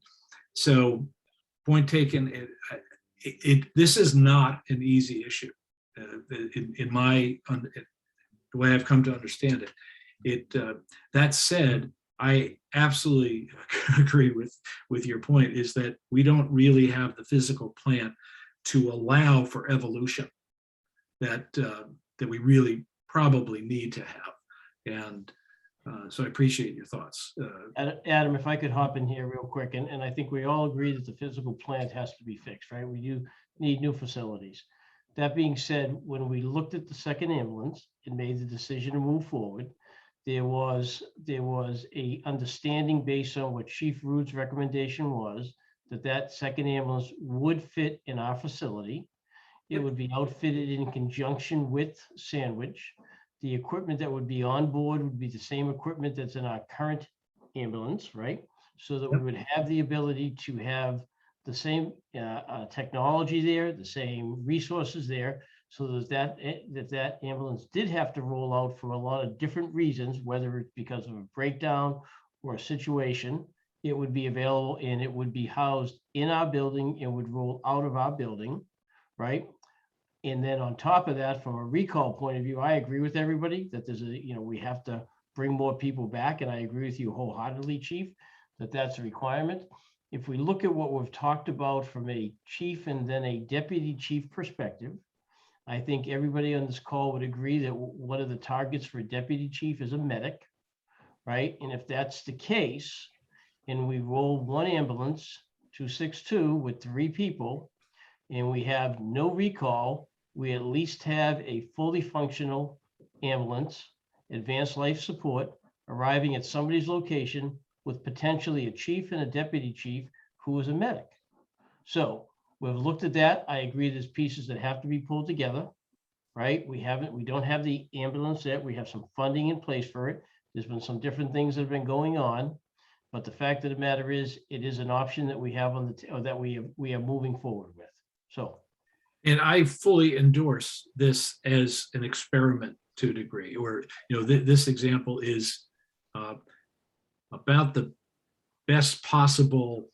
so, point taken. This is not an easy issue. In the way I've come to understand it. That said, I absolutely agree with your point, is that we don't really have the physical plant to allow for evolution that we really probably need to have. And so I appreciate your thoughts. Adam, if I could hop in here real quick, and I think we all agree that the physical plant has to be fixed, right? We do need new facilities. That being said, when we looked at the second ambulance and made the decision to move forward, there was a understanding based on what Chief Rude's recommendation was, that second ambulance would fit in our facility. It would be outfitted in conjunction with Sandwich. The equipment that would be on board would be the same equipment that's in our current ambulance, right? So that we would have the ability to have the same technology there, the same resources there, so that ambulance did have to roll out for a lot of different reasons, whether it's because of a breakdown or a situation, it would be available and it would be housed in our building and would roll out of our building, right? And then on top of that, from a recall point of view, I agree with everybody that we have to bring more people back. And I agree with you wholeheartedly, Chief, that's a requirement. If we look at what we've talked about from a chief and then a deputy chief perspective, I think everybody on this call would agree that one of the targets for a deputy chief is a medic, right? And if that's the case, and we roll one ambulance, 262, with 3 people, and we have no recall, we at least have a fully functional ambulance, advanced life support, arriving at somebody's location with potentially a chief and a deputy chief who is a medic. So we've looked at that. I agree there's pieces that have to be pulled together. right? We don't have the ambulance yet. We have some funding in place for it. There's been some different things that have been going on. But the fact of the matter is, it is an option that we have on or that we are moving forward with. So, And I fully endorse this as an experiment to a degree, or, this example is about the best possible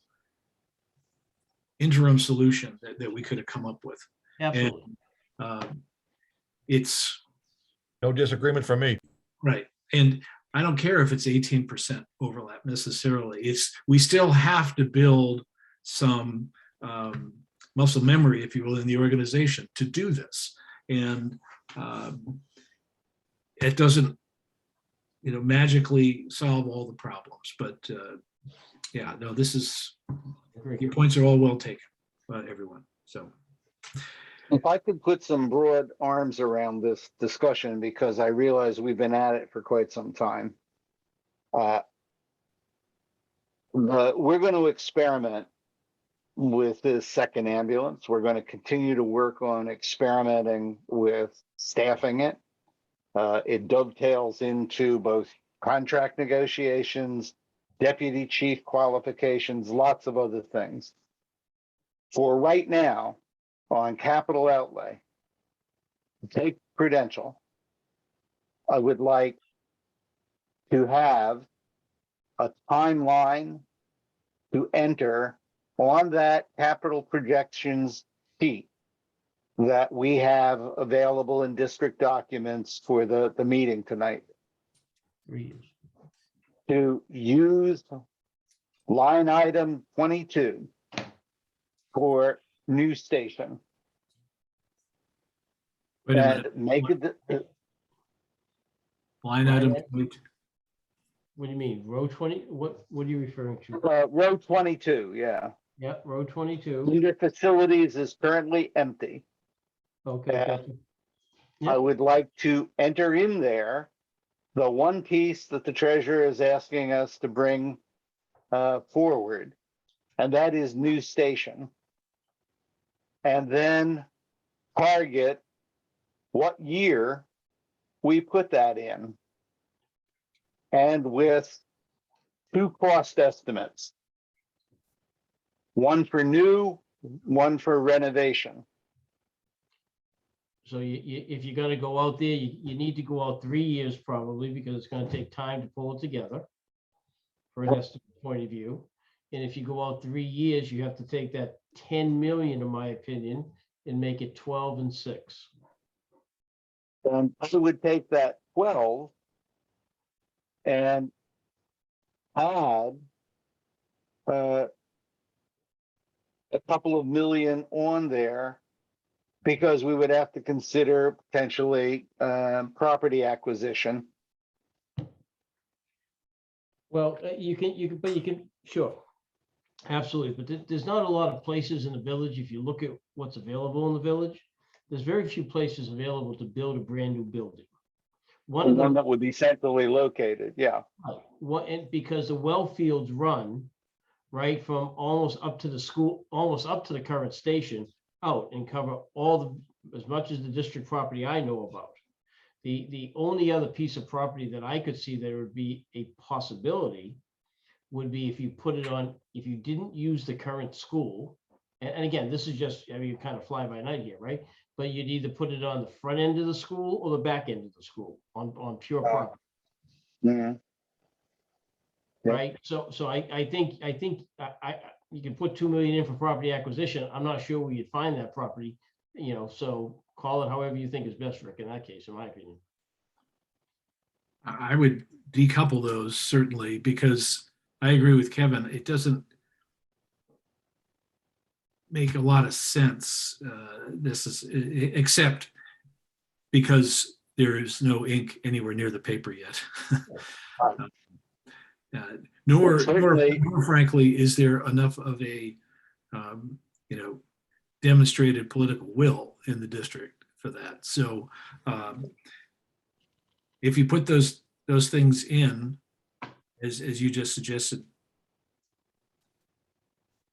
interim solution that we could have come up with. absolutely. It's No disagreement from me. right. And I don't care if it's 18% overlap necessarily. We still have to build some muscle memory, if you will, in the organization to do this. And it doesn't, magically solve all the problems. But yeah, no, your points are all well taken by everyone. So. If I could put some broad arms around this discussion, because I realize we've been at it for quite some time. We're going to experiment with this second ambulance. We're going to continue to work on experimenting with staffing it. It dovetails into both contract negotiations, deputy chief qualifications, lots of other things. For right now, on capital outlay, take Prudential. I would like to have a timeline to enter on that capital projections sheet that we have available in district documents for the meeting tonight, 3 years. to use line item 22 for new station. Wait a And minute. make it, Line item. Wait. What do you mean? Row 20? What are you referring to? row 22, yeah. Yeah, row 22. Under facilities is currently empty. Okay, Yeah. gotcha. I Yep. would like to enter in there the one piece that the treasurer is asking us to bring forward, and that is new station. And then target what year we put that in. And with 2 cost estimates. One for new, one for renovation. So if you're gonna go out there, you need to go out 3 years probably, because it's gonna take time to pull it together for an estimate point of view. And if you go out 3 years, you have to take that 10 million, in my opinion, and make it 12 and 6. And I would take that 12 and add a couple of million on there, because we would have to consider potentially property acquisition. Well, you can, sure. Absolutely, but there's not a lot of places in the village. If you look at what's available in the village, there's very few places available to build a brand new building. One of One them, that would be centrally located, yeah. and because the well fields run right from almost up to the school, almost up to the current station, out and cover as much as the district property I know about. The only other piece of property that I could see there would be a possibility would be if you put it on, if you didn't use the current school. And again, this is just, I mean, kind of fly by night here, right? But you'd either put it on the front end of the school or the back end of the school on pure property, Mhm. Yeah. right? So I think you can put 2 million in for property acquisition. I'm not sure where you'd find that property, so call it however you think is best, Rick, in that case, in my opinion. I would decouple those certainly, because I agree with Kevin. It doesn't make a lot of sense. Except because there is no ink anywhere near the paper yet. Nor Certainly. frankly, is there enough of a, demonstrated political will in the district for that. So if you put those things in, as you just suggested,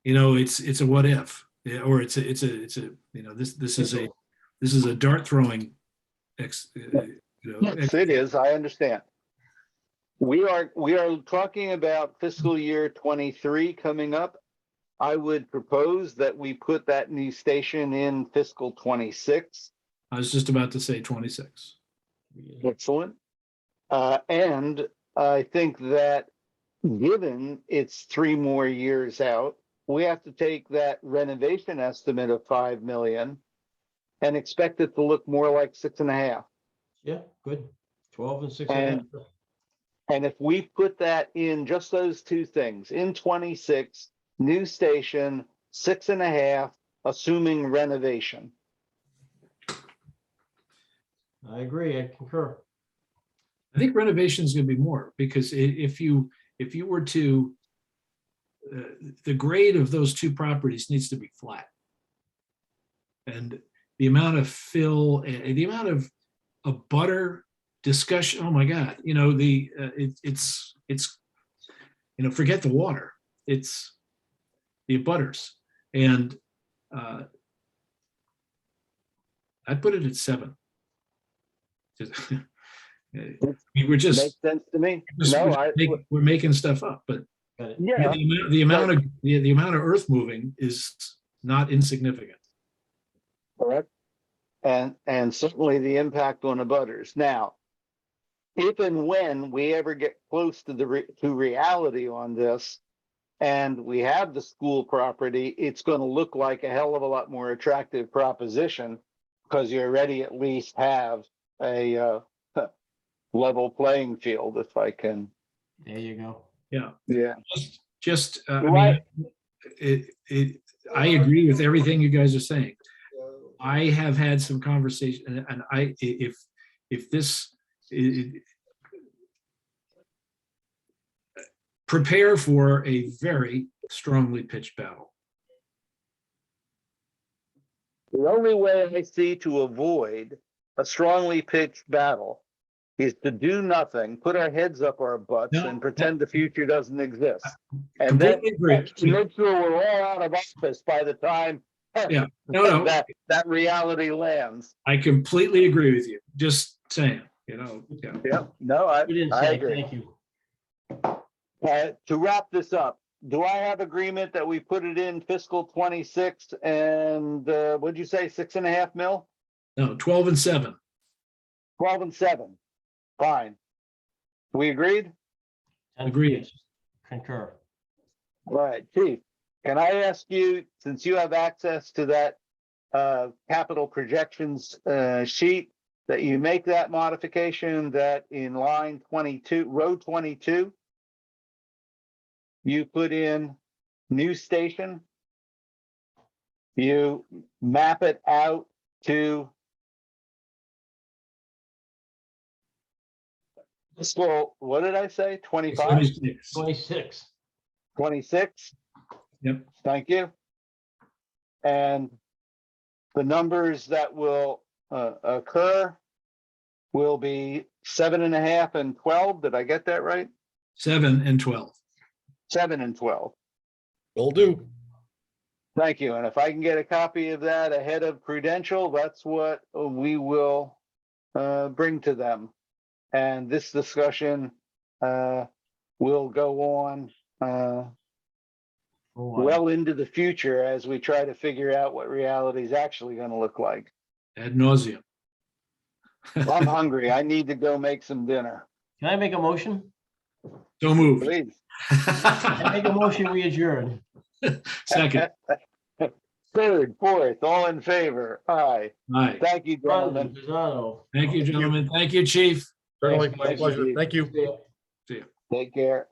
it's a what if, or this is a dart throwing Yes, it is. I understand. We are talking about fiscal year 23 coming up. I would propose that we put that new station in fiscal 26. I was just about to say 26. Excellent. And I think that given it's 3 more years out, we have to take that renovation estimate of 5 million and expect it to look more like 6.5. Yeah, good. 12 and 6.5. And if we put that in, just those two things, in 26, new station, 6.5, assuming renovation. I agree. I concur. I think renovation is going to be more because if you were to, the grade of those two properties needs to be flat. And the amount of fill, the amount of butter discussion, oh my God, you know, it's, you know, forget the water, it's the butters. And I'd put it at 7. We're just, Makes sense to me. No, we're making stuff up, but Got it. yeah, the amount of earth moving is not insignificant. correct. And certainly the impact on the butters. Now, if and when we ever get close to to reality on this, and we have the school property, it's going to look like a hell of a lot more attractive proposition because you already at least have a level playing field, if I can. There you go. Yeah. Yeah. I Right. mean, I agree with everything you guys are saying. I have had some conversation, and if this, prepare for a very strongly pitched battle. The only way I see to avoid a strongly pitched battle is to do nothing, put our heads up our butts, No, and pretend the future doesn't exist. And then Completely agree. make sure we're all out of office by the time Yeah. No. that reality lands. I completely agree with you. Just saying, you know. Yeah. Yeah, no, I Good I insight. agree. Thank you. To wrap this up, do I have agreement that we put it in fiscal 26 and what'd you say, 6.5 mil? No, 12 and 7. 12 and 7. Fine. We agreed? Agreed. Concur. All right, Chief, can I ask you, since you have access to that capital projections sheet, that you make that modification that in line 22, row 22, you put in new station, you map it out to school, what did I say, 25, 26. 26. 26? Yep. Thank you. And the numbers that will occur will be 7.5 and 12. Did I get that right? 7 and 12. 7 and 12. Will do. Thank you. And if I can get a copy of that ahead of Prudential, that's what we will bring to them. And this discussion will go on well into the future as we try to figure out what reality is actually going to look like. Ad nauseum. I'm hungry. I need to go make some dinner. Can I make a motion? So moved. Please. I make a motion, we adjourn. Second. Third, fourth, all in favor. Aye. Aye. Thank you, gentlemen. Pisano. Thank you, gentlemen. Thank you, Chief. Certainly, Thanks, my Mike. pleasure. Thank you. See ya. See you. Take care.